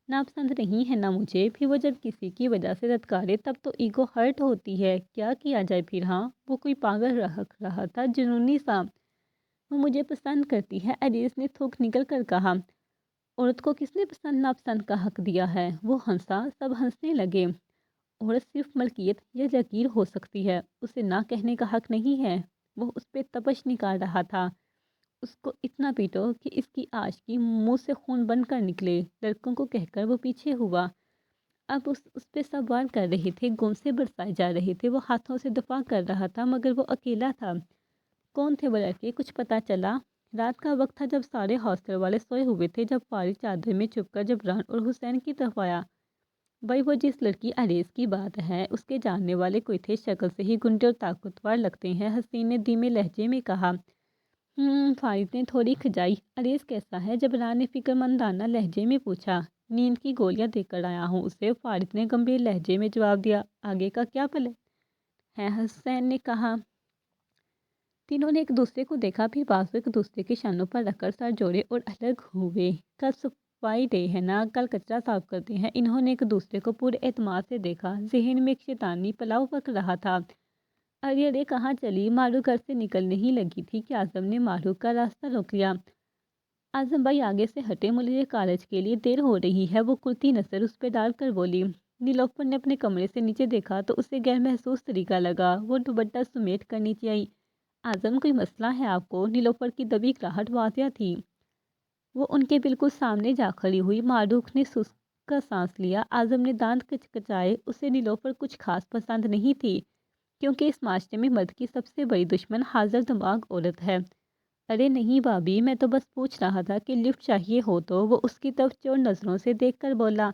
Speaker 1: ناپسند نہیں ہے نا مجھے۔ پھر وہ جب کسی کی وجہ سے دتکارے تب تو ایگو ہرٹ ہوتی ہے، کیا کیا جائے پھر؟ ہاں وہ کوئی پاگل رہا تھا، جنونی سا۔ وہ مجھے پسند کرتی ہے، اریس نے تھوک نکل کر کہا۔ عورت کو کس نے پسند ناپسند کا حق دیا ہے؟ وہ ہنسا، سب ہنسنے لگے۔ عورت صرف ملکیت یا جگیر ہو سکتی ہے، اسے نہ کہنے کا حق نہیں ہے۔ وہ اس پہ تپش نکال رہا تھا۔ اس کو اتنا پیٹو کہ اس کی عاشقی منہ سے خون بن کر نکلے، لڑکوں کو کہہ کر وہ پیچھے ہوا۔ اب اس پہ سب وار کر رہے تھے، گون سے برسائے جا رہے تھے۔ وہ ہاتھوں سے دفاع کر رہا تھا مگر وہ اکیلا تھا۔ کون تھے وہ لڑکے؟ کچھ پتا چلا؟ رات کا وقت تھا جب سارے ہاسٹل والے سوئے ہوئے تھے، جب فارغ چادر میں چھپ کر جبران اور حسین کی طرف آیا۔ بھائی وہ جس لڑکی اریس کی بات ہے، اس کے جاننے والے کوئی تھے، شکل سے ہی گنڈے اور طاقتور لگتے ہیں، حسین نے دھیمے لہجے میں کہا۔ فارغ نے تھوڑی کھجائی۔ اریس کیسا ہے؟ جبران نے فکر مندانہ لہجے میں پوچھا۔ نیند کی گولیاں دے کر آیا ہوں اسے، فارغ نے گمبھیر لہجے میں جواب دیا۔ آگے کا کیا پلان ہے؟ حسین نے کہا۔ تینوں نے ایک دوسرے کو دیکھا، پھر بازو ایک دوسرے کے شانوں پر رکھ کر سر جوڑے اور الگ ہوئے۔ کل صفائی ڈے ہے نا، کل کچرا صاف کرتے ہیں۔ انہوں نے ایک دوسرے کو پورے اعتماد سے دیکھا۔ ذہن میں ایک شیطانی پلاؤ پک رہا تھا۔ ارے کہاں چلی؟ معروف گھر سے نکل نہیں لگی تھی کہ اعظم نے معروف کا راستہ روک لیا۔ اعظم بھائی آگے سے ہٹے، مجھے کالج کے لیے دیر ہو رہی ہے۔ وہ کرتی نظر اس پہ ڈال کر بولی۔ نیلوفر نے اپنے کمرے سے نیچے دیکھا تو اسے غیر محسوس طریقہ لگا۔ وہ دوپٹہ سمیٹ کر نیچے آئی۔ اعظم کوئی مسئلہ ہے آپ کو؟ نیلوفر کی دبی گراہٹ واضح تھی۔ وہ ان کے بالکل سامنے جا کھڑی ہوئی۔ معروف نے سست کا سانس لیا۔ اعظم نے دانت کچکچائے۔ اسے نیلوفر کچھ خاص پسند نہیں تھی، کیونکہ اس معاشرے میں مرد کی سب سے بڑی دشمن حاضر دماغ عورت ہے۔ ارے نہیں بھابھی، میں تو بس پوچھ رہا تھا کہ لفٹ چاہیے ہو تو؟ وہ اس کی طرف چور نظروں سے دیکھ کر بولا۔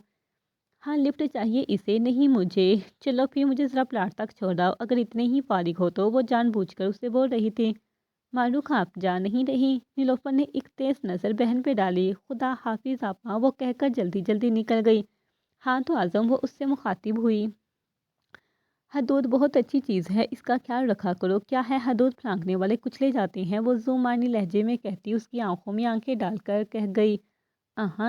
Speaker 1: ہاں لفٹ چاہیے اسے، نہیں مجھے۔ چلو پھر مجھے ذرا پلاٹ تک چھوڑاؤ، اگر اتنے ہی فارغ ہو تو؟ وہ جان بوجھ کر اسے بول رہی تھی۔ معروف آپ جا نہیں رہی؟ نیلوفر نے ایک تیز نظر بہن پہ ڈالی۔ خدا حافظ آپا، وہ کہہ کر جلدی جلدی نکل گئی۔ ہاں تو اعظم، وہ اس سے مخاطب ہوئی۔ حدود بہت اچھی چیز ہے، اس کا خیال رکھا کرو۔ کیا ہے حدود پھلانگنے والے کچلے جاتے ہیں، وہ ذو معنی لہجے میں کہتی اس کی آنکھوں میں آنکھیں ڈال کر کہہ گئی۔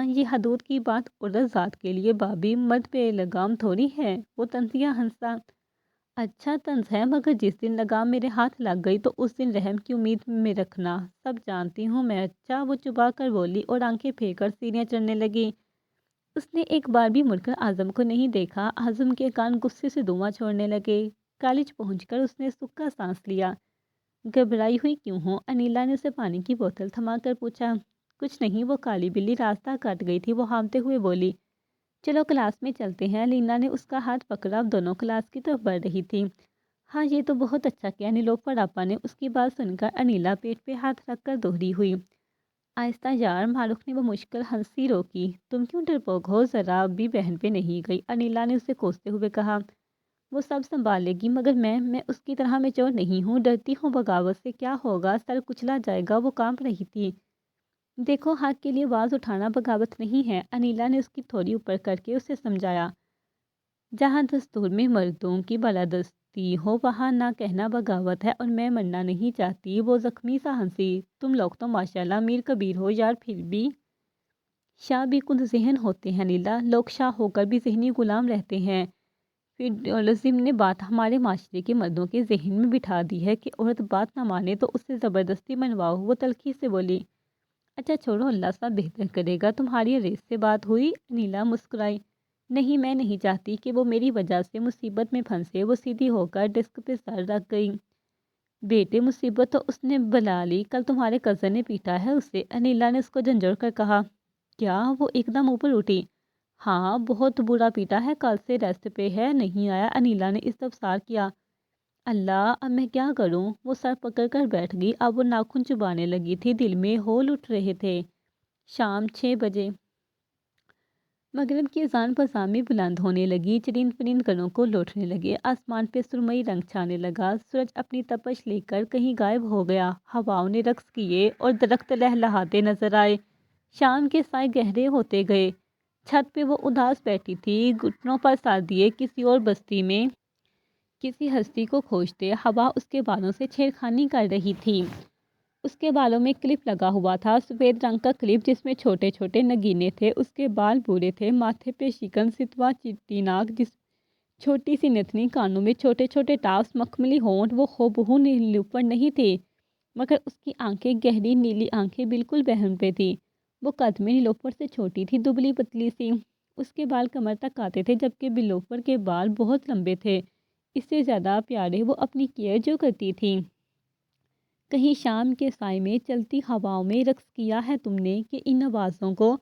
Speaker 1: یہ حدود کی بات عورت ذات کے لیے بھابھی، مرد پہ لگام تھوڑی ہے۔ وہ طنزیہ ہنسا۔ اچھا طنز ہے، مگر جس دن لگام میرے ہاتھ لگ گئی تو اس دن رحم کی امید میں رکھنا، سب جانتی ہوں میں۔ اچھا، وہ چبا کر بولی اور آنکھیں پھیر کر سینیاں چڑھنے لگی۔ اس نے ایک بار بھی مڑ کر اعظم کو نہیں دیکھا۔ اعظم کے کان غصے سے دھواں چھوڑنے لگے۔ کالج پہنچ کر اس نے سکھ کا سانس لیا۔ گھبرائی ہوئی کیوں ہو؟ انیلا نے اسے پانی کی بوتل تھما کر پوچھا۔ کچھ نہیں، وہ کالی بلی راستہ کاٹ گئی تھی، وہ ہانپتے ہوئے بولی۔ چلو کلاس میں چلتے ہیں۔ لینا نے اس کا ہاتھ پکڑا، اب دونوں کلاس کی طرف بڑھ رہی تھی۔ ہاں یہ تو بہت اچھا کیا نیلوفر آپا نے، اس کی بات سن کر انیلا پیٹ پہ ہاتھ رکھ کر دوہری ہوئی۔ آہستہ یار، معروف نے وہ مشکل ہنسی روکی۔ تم کیوں ڈرپوک ہو؟ ذرا بھی بہن پہ نہیں گئی، انیلا نے اسے کوستے ہوئے کہا۔ وہ سب سنبھال لے گی، مگر میں اس کی طرح میچور نہیں ہوں، ڈرتی ہوں بغاوت سے، کیا ہوگا، سر کچلا جائے گا۔ وہ کانپ رہی تھی۔ دیکھو، حق کے لیے آواز اٹھانا بغاوت نہیں ہے، انیلا نے اس کی تھوڑی اوپر کر کے اسے سمجھایا۔ جہاں دستور میں مردوں کی بالادستی ہو وہاں نہ کہنا بغاوت ہے، اور میں مرنا نہیں چاہتی۔ وہ زخمی سا ہنسی۔ تم لوگ تو ماشاءاللہ میر کبیر ہو یار، پھر بھی شاہ بھی کند ذہن ہوتے ہیں نیلا، لوگ شاہ ہو کر بھی ذہنی غلام رہتے ہیں۔ فیوڈلزم نے بات ہمارے معاشرے کے مردوں کے ذہن میں بٹھا دی ہے کہ عورت بات نہ مانے تو اس سے زبردستی منواؤ۔ وہ تلخی سے بولی۔ اچھا چھوڑو، اللہ سا بہتر کرے گا۔ تمہاری اریس سے بات ہوئی؟ نیلا مسکرائی۔ نہیں، میں نہیں چاہتی کہ وہ میری وجہ سے مصیبت میں پھنسے۔ وہ سیدھی ہو کر ڈیسک پہ سر رکھ گئی۔ بیٹے مصیبت تو اس نے بلا لی، کل تمہارے کزن نے پیٹا ہے اسے، انیلا نے اس کو جھنجھوڑ کر کہا۔ کیا؟ وہ ایک دم اوپر اٹھی۔ ہاں بہت برا پیٹا ہے، کل سے ریسٹ پہ ہے، نہیں آیا، انیلا نے استفسار کیا۔ اللہ اب میں کیا کروں؟ وہ سر پکڑ کر بیٹھ گئی، اب وہ ناخن چبانے لگی تھی، دل میں ہول اٹھ رہے تھے۔ شام 6 بجے مغرب کی اذان فضا میں بلند ہونے لگی، چرند پرند گھروں کو لوٹنے لگے، آسمان پہ سرمئی رنگ چھانے لگا، سورج اپنی تپش لے کر کہیں غائب ہو گیا، ہواؤں نے رقص کیے اور درخت لہلہاتے نظر آئے، شام کے سائے گہرے ہوتے گئے۔ چھت پہ وہ اداس بیٹھی تھی، گھٹنوں پر سر دیے کسی اور بستی میں کسی ہستی کو کھوجتے، ہوا اس کے بالوں سے چھیڑخانی کر رہی تھی۔ اس کے بالوں میں کلپ لگا ہوا تھا، سفید رنگ کا کلپ جس میں چھوٹے چھوٹے نگینے تھے، اس کے بال بوڑھے تھے، ماتھے پہ شکن ستوا چٹی ناک، جس چھوٹی سی نتنی، کانوں میں چھوٹے چھوٹے ٹاپس، مخملی ہونٹ، وہ ہو نیلوفر نہیں تھی مگر اس کی آنکھیں، گہری نیلی آنکھیں بالکل بہن پہ تھی۔ وہ قد میں نیلوفر سے چھوٹی تھی، دبلی پتلی سی، اس کے بال کمر تک آتے تھے جبکہ نیلوفر کے بال بہت لمبے تھے، اس سے زیادہ پیارے۔ وہ اپنی کیئر جو کرتی تھی۔ کہیں شام کے سائے میں چلتی ہواؤں میں رقص کیا ہے تم نے کہ ان آوازوں کو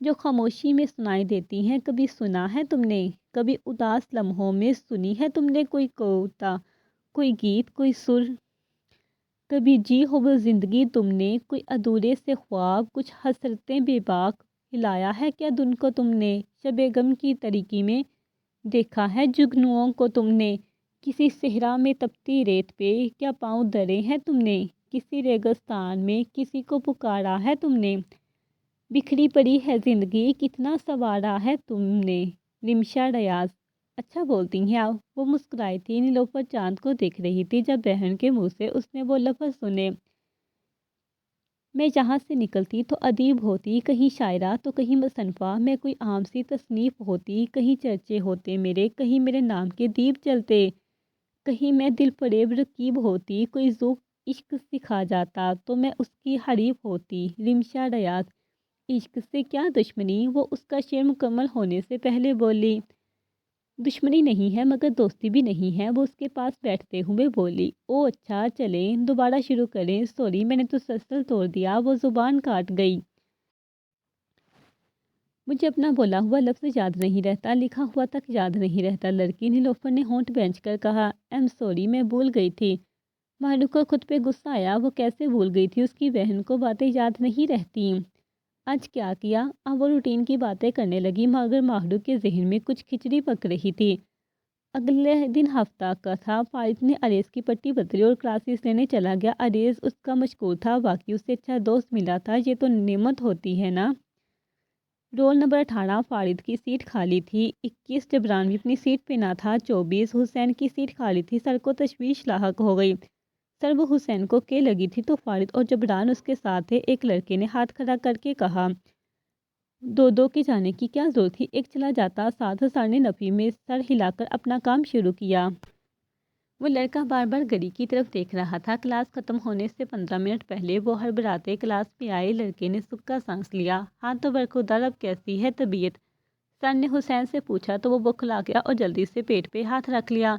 Speaker 1: جو خاموشی میں سنائی دیتی ہیں کبھی سنا ہے تم نے؟ کبھی اداس لمحوں میں سنی ہے تم نے کوئی کوتا، کوئی گیت، کوئی سر؟ کبھی جی ہو وہ زندگی تم نے، کوئی ادھورے سے خواب، کچھ حسرتیں بے باک ہلایا ہے کیا دن کو تم نے؟ شب غم کی تاریکی میں دیکھا ہے جگنوؤں کو تم نے؟ کسی صحرا میں تپتی ریت پہ کیا پاؤں دھرے ہیں تم نے؟ کسی ریگستان میں کسی کو پکارا ہے تم نے؟ بکھری پڑی ہے زندگی، کتنا سنوارا ہے تم نے؟ رمشا ریاض۔ اچھا بولتی ہیں آپ، وہ مسکرائی تھی، نیلوفر چاند کو دیکھ رہی تھی جب بہن کے منہ سے اس نے وہ لفظ سنے۔ میں یہاں سے نکلتی تو ادیب ہوتی، کہیں شاعرہ تو کہیں مصنفہ، میں کوئی عام سی تصنیف ہوتی، کہیں چرچے ہوتے میرے، کہیں میرے نام کے دیپ جلتے، کہیں میں دل فریب رقیب ہوتی، کوئی ذوق عشق سکھا جاتا تو میں اس کی حریف ہوتی۔ رمشا ریاض۔ عشق سے کیا دشمنی؟ وہ اس کا شعر مکمل ہونے سے پہلے بولی۔ دشمنی نہیں ہے مگر دوستی بھی نہیں ہے، وہ اس کے پاس بیٹھتے ہوئے بولی۔ او اچھا چلیں دوبارہ شروع کریں، سوری میں نے تسلسل توڑ دیا، وہ زبان کاٹ گئی۔ مجھے اپنا بولا ہوا لفظ یاد نہیں رہتا، لکھا ہوا تک یاد نہیں رہتا لڑکی، نیلوفر نے ہونٹ بھینچ کر کہا۔ ایم سوری میں بھول گئی تھی۔ مہرو کو خود پہ غصہ آیا، وہ کیسے بھول گئی تھی، اس کی بہن کو باتیں یاد نہیں رہتی۔ آج کیا کیا؟ اب وہ روٹین کی باتیں کرنے لگی مگر مہرو کے ذہن میں کچھ کھچڑی پک رہی تھی۔ اگلے دن ہفتہ کا تھا، فارغ نے اریز کی پٹی بدلی اور کلاسز لینے چلا گیا۔ اریز اس کا مشکور تھا، واقعی اس سے اچھا دوست ملا تھا، یہ تو نعمت ہوتی ہے نا۔ رول نمبر 18 فارغ کی سیٹ خالی تھی، 21 جبران بھی اپنی سیٹ پہ نہ تھا، 24 حسین کی سیٹ خالی تھی۔ سر کو تشویش لاحق ہو گئی، سر وہ حسین کو کے لگی تھی تو فارغ اور جبران اس کے ساتھ تھے۔ ایک لڑکے نے ہاتھ کھڑا کر کے کہا، دو کے جانے کی کیا ضرورت تھی، ایک چلا جاتا۔ ساتھ سر نے نفی میں سر ہلا کر اپنا کام شروع کیا۔ وہ لڑکا بار بار گھڑی کی طرف دیکھ رہا تھا، کلاس ختم ہونے سے 15 منٹ پہلے وہ ہڑبڑاتے کلاس میں آئے۔ لڑکے نے سکا سانس لیا، ہاں تو برخودار اب کیسی ہے طبیعت؟ سر نے حسین سے پوچھا تو وہ بوکھلا گیا اور جلدی سے پیٹ پہ ہاتھ رکھ لیا۔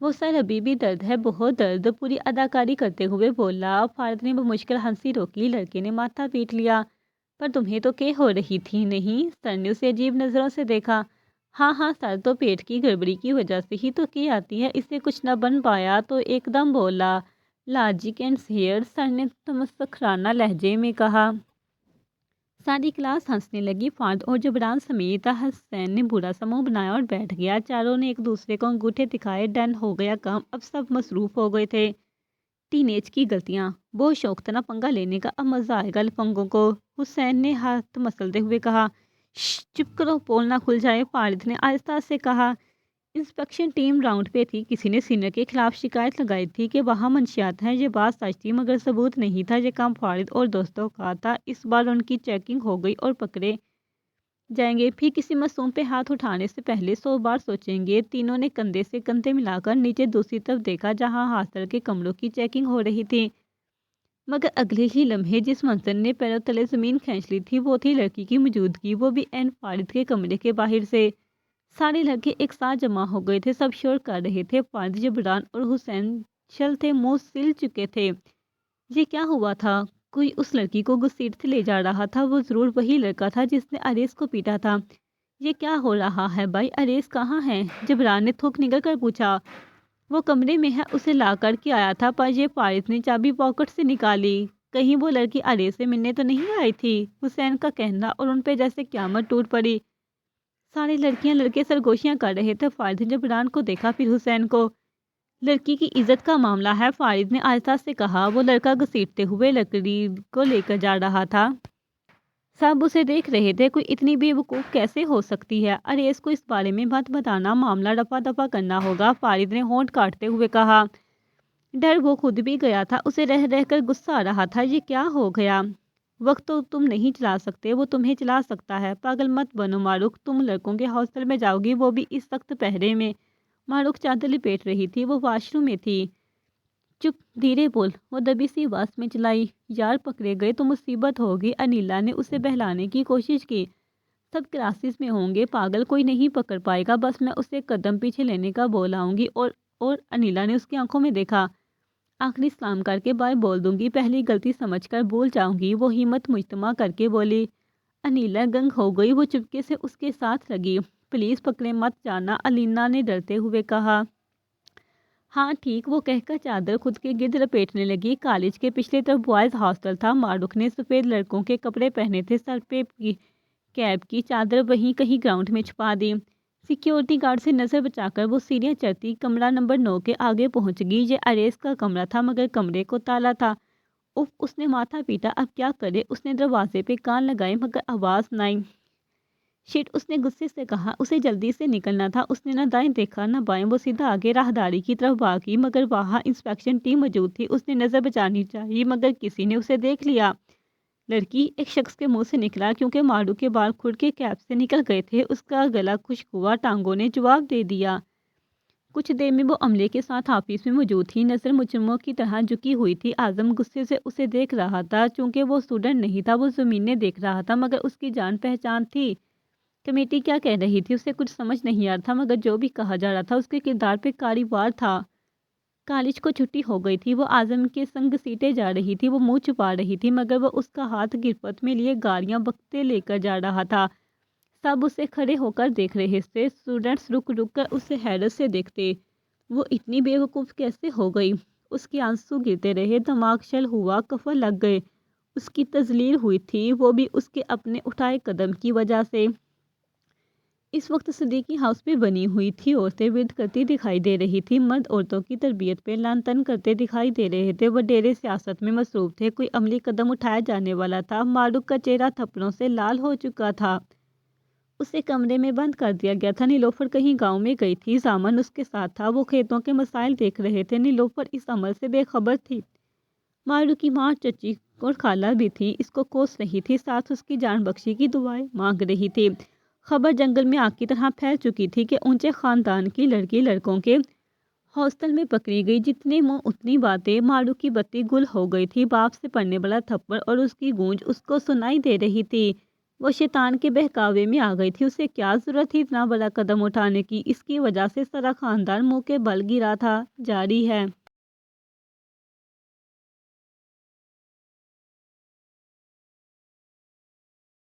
Speaker 1: وہ سر ابھی بھی درد ہے، بہت درد، پوری اداکاری کرتے ہوئے بولا۔ فارغ نے بمشکل ہنسی روک لی، لڑکے نے ماتھا پیٹ لیا۔ پر تمہیں تو کے ہو رہی تھی نہیں؟ سر نے اسے عجیب نظروں سے دیکھا۔ ہاں سر، تو پیٹ کی گڑبڑی کی وجہ سے ہی تو کی آتی ہے، اس سے کچھ نہ بن پایا تو ایک دم بولا۔ لاجک اینڈ ہیئر، سر نے تمسخرانہ لہجے میں کہا۔ ساری کلاس ہنسنے لگی، فارغ اور جبران سمیت۔ حسین نے برا سا منہ بنایا اور بیٹھ گیا، چاروں نے ایک دوسرے کو انگوٹھے دکھائے، ڈن ہو گیا کام، اب سب مصروف ہو گئے تھے۔ ٹین ایج کی غلطیاں، بہت شوق تھا نا پنگا لینے کا، اب مزہ آئے گا لفنگوں کو، حسین نے ہاتھ مسلتے ہوئے کہا۔ چپ کرو، پول نہ کھل جائے، فارغ نے آہستہ سے کہا۔ انسپیکشن ٹیم راؤنڈ پہ تھی، کسی نے سینئر کے خلاف شکایت لگائی تھی کہ وہاں منشیات ہیں، یہ بات سچ تھی مگر ثبوت نہیں تھا، یہ کام فارغ اور دوستوں کا تھا۔ اس بار ان کی چیکنگ ہو گئی اور پکڑے جائیں گے، پھر کسی معصوم پہ ہاتھ اٹھانے سے پہلے 100 بار سوچیں گے۔ تینوں نے کندھے سے کندھے ملا کر نیچے دوسری طرف دیکھا جہاں ہاسٹل کے کمروں کی چیکنگ ہو رہی تھی، مگر اگلے ہی لمحے جس منظر نے پیروں تلے زمین کھینچ لی تھی وہ تھی لڑکی کی موجودگی، وہ بھی عین فارغ کے کمرے کے باہر سے۔ سارے لڑکے ایک ساتھ جمع ہو گئے تھے، سب شور کر رہے تھے، فارغ، جبران اور حسین چھل تھے، منہ سل چکے تھے۔ یہ کیا ہوا تھا؟ کوئی اس لڑکی کو گھسیٹتے لے جا رہا تھا۔ وہ ضرور وہی لڑکا تھا جس نے اریس کو پیٹا تھا۔ یہ کیا ہو رہا ہے بھائی؟ اریس کہاں ہے؟ جبران نے تھوک نکل کر پوچھا۔ وہ کمرے میں ہے، اسے لا کر کے آیا تھا، پر یہ فارس نے چابی پاکٹ سے نکالی۔ کہیں وہ لڑکی اریس سے ملنے تو نہیں آئی تھی؟ حسین کا کہنا، اور ان پہ جیسے قیامت ٹوٹ پڑی۔ سارے لڑکیاں لڑکے سرگوشیاں کر رہے تھے۔ فارس نے جبران کو دیکھا، پھر حسین کو۔ لڑکی کی عزت کا معاملہ ہے، فارس نے آہستہ سے کہا۔ وہ لڑکا گھسیٹتے ہوئے لکڑی کو لے کر جا رہا تھا۔ سب اسے دیکھ رہے تھے۔ کوئی اتنی بے وقوف کیسے ہو سکتی ہے؟ اریس کو اس بارے میں بات بتانا، معاملہ رفع دفع کرنا ہوگا، فارس نے ہونٹ کاٹتے ہوئے کہا۔ ڈر وہ خود بھی گیا تھا، اسے رہ رہ کر غصہ آ رہا تھا۔ یہ کیا ہو گیا؟ وقت تو تم نہیں چلا سکتے، وہ تمہیں چلا سکتا ہے۔ پاگل مت بنو معروف، تم لڑکوں کے ہاسٹل میں جاؤ گی، وہ بھی اس سخت پہرے میں۔ معروف چادر لپیٹ رہی تھی، وہ واش روم میں تھی۔ چپ، دھیرے بول، وہ دبی سی آواز میں چلائی۔ یار پکڑے گئے تو مصیبت ہوگی، انیلا نے اسے بہلانے کی کوشش کی۔ سب کلاسز میں ہوں گے، پاگل کوئی نہیں پکڑ پائے گا، بس میں اسے قدم پیچھے لینے کا بول آؤں گی اور انیلا نے اس کی آنکھوں میں دیکھا۔ آخری سلام کر کے بائے بول دوں گی، پہلی غلطی سمجھ کر بھول جاؤں گی، وہ ہمت مجتمع کر کے بولی۔ انیلا گنگ ہو گئی، وہ چپکے سے اس کے ساتھ لگی۔ پلیز پکڑے مت جانا، انیلا نے ڈرتے ہوئے کہا۔ ہاں ٹھیک، وہ کہہ کر چادر خود کے گرد لپیٹنے لگی۔ کالج کے پچھلے طرف بوائز ہاسٹل تھا۔ معروف نے سفید لڑکوں کے کپڑے پہنے تھے، سر پہ کیپ کی چادر وہیں کہیں گراؤنڈ میں چھپا دی۔ سیکیورٹی گارڈ سے نظر بچا کر وہ سیڑھیاں چڑھتی کمرہ نمبر 9 کے آگے پہنچ گئی۔ یہ اریس کا کمرہ تھا، مگر کمرے کو تالا تھا۔ اف، اس نے ماتھا پیٹا، اب کیا کرے؟ اس نے دروازے پہ کان لگائے، مگر آواز نہ آئی۔ شٹ، اس نے غصے سے کہا۔ اسے جلدی سے نکلنا تھا، اس نے نہ دائیں دیکھا نہ بائیں، وہ سیدھا آگے راہداری کی طرف بھاگی، مگر وہاں انسپیکشن ٹیم موجود تھی۔ اس نے نظر بچانی چاہی، مگر کسی نے اسے دیکھ لیا۔ لڑکی، ایک شخص کے منہ سے نکلا، کیونکہ معروف کے بال کھل کے کیپ سے نکل گئے تھے۔ اس کا گلا خشک ہوا، ٹانگوں نے جواب دے دیا۔ کچھ دیر میں وہ عملے کے ساتھ آفس میں موجود تھی، نظر مجرموں کی طرح جھکی ہوئی تھی۔ اعظم غصے سے اسے دیکھ رہا تھا، چونکہ وہ اسٹوڈنٹ نہیں تھا، وہ زمینیں دیکھ رہا تھا، مگر اس کی جان پہچان تھی۔ کمیٹی کیا کہہ رہی تھی اسے کچھ سمجھ نہیں آ رہا تھا، مگر جو بھی کہا جا رہا تھا اس کے کردار پہ کاری وار تھا۔ کالج کو چھٹی ہو گئی تھی، وہ اعظم کے سنگ گھسیٹے جا رہی تھی، وہ منہ چھپا رہی تھی، مگر وہ اس کا ہاتھ گرفت میں لیے گالیاں بکتے لے کر جا رہا تھا۔ سب اسے کھڑے ہو کر دیکھ رہے تھے، اسٹوڈنٹس رک رک کر اسے حیرت سے دیکھتے۔ وہ اتنی بے وقوف کیسے ہو گئی؟ اس کے آنسو گرتے رہے، دماغ شل ہوا، کفر لگ گئے۔ اس کی تذلیل ہوئی تھی، وہ بھی اس کے اپنے اٹھائے قدم کی وجہ سے۔ اس وقت صدیقی ہاؤس پہ بنی ہوئی تھی، عورتیں ورد کرتی دکھائی دے رہی تھی، مرد عورتوں کی تربیت پہ لعن طعن کرتے دکھائی دے رہے تھے، وڈیرے سیاست میں مصروف تھے، کوئی عملی قدم اٹھایا جانے والا تھا۔ معروف کا چہرہ تھپڑوں سے لال ہو چکا تھا، اسے کمرے میں بند کر دیا گیا تھا۔ نیلوفر کہیں گاؤں میں گئی تھی، زامن اس کے ساتھ تھا، وہ کھیتوں کے مسائل دیکھ رہے تھے۔ نیلوفر اس عمل سے بے خبر تھی۔ معروف کی ماں، چچی اور خالہ بھی تھی، اس کو کوس رہی تھی، ساتھ اس کی جان بخشی کی دعائیں مانگ رہی تھی۔ خبر جنگل میں آگ کی طرح پھیل چکی تھی کہ اونچے خاندان کی لڑکی لڑکوں کے ہاسٹل میں پکڑی گئی، جتنے منہ اتنی باتیں۔ معروف کی بتی گل ہو گئی تھی، باپ سے پڑنے والا تھپڑ اور اس کی گونج اس کو سنائی دے رہی تھی۔ وہ شیطان کے بہکاوے میں آ گئی تھی، اسے کیا ضرورت تھی اتنا بڑا قدم اٹھانے کی؟ اس کی وجہ سے سارا خاندان منہ کے بل گرا تھا۔ جاری ہے۔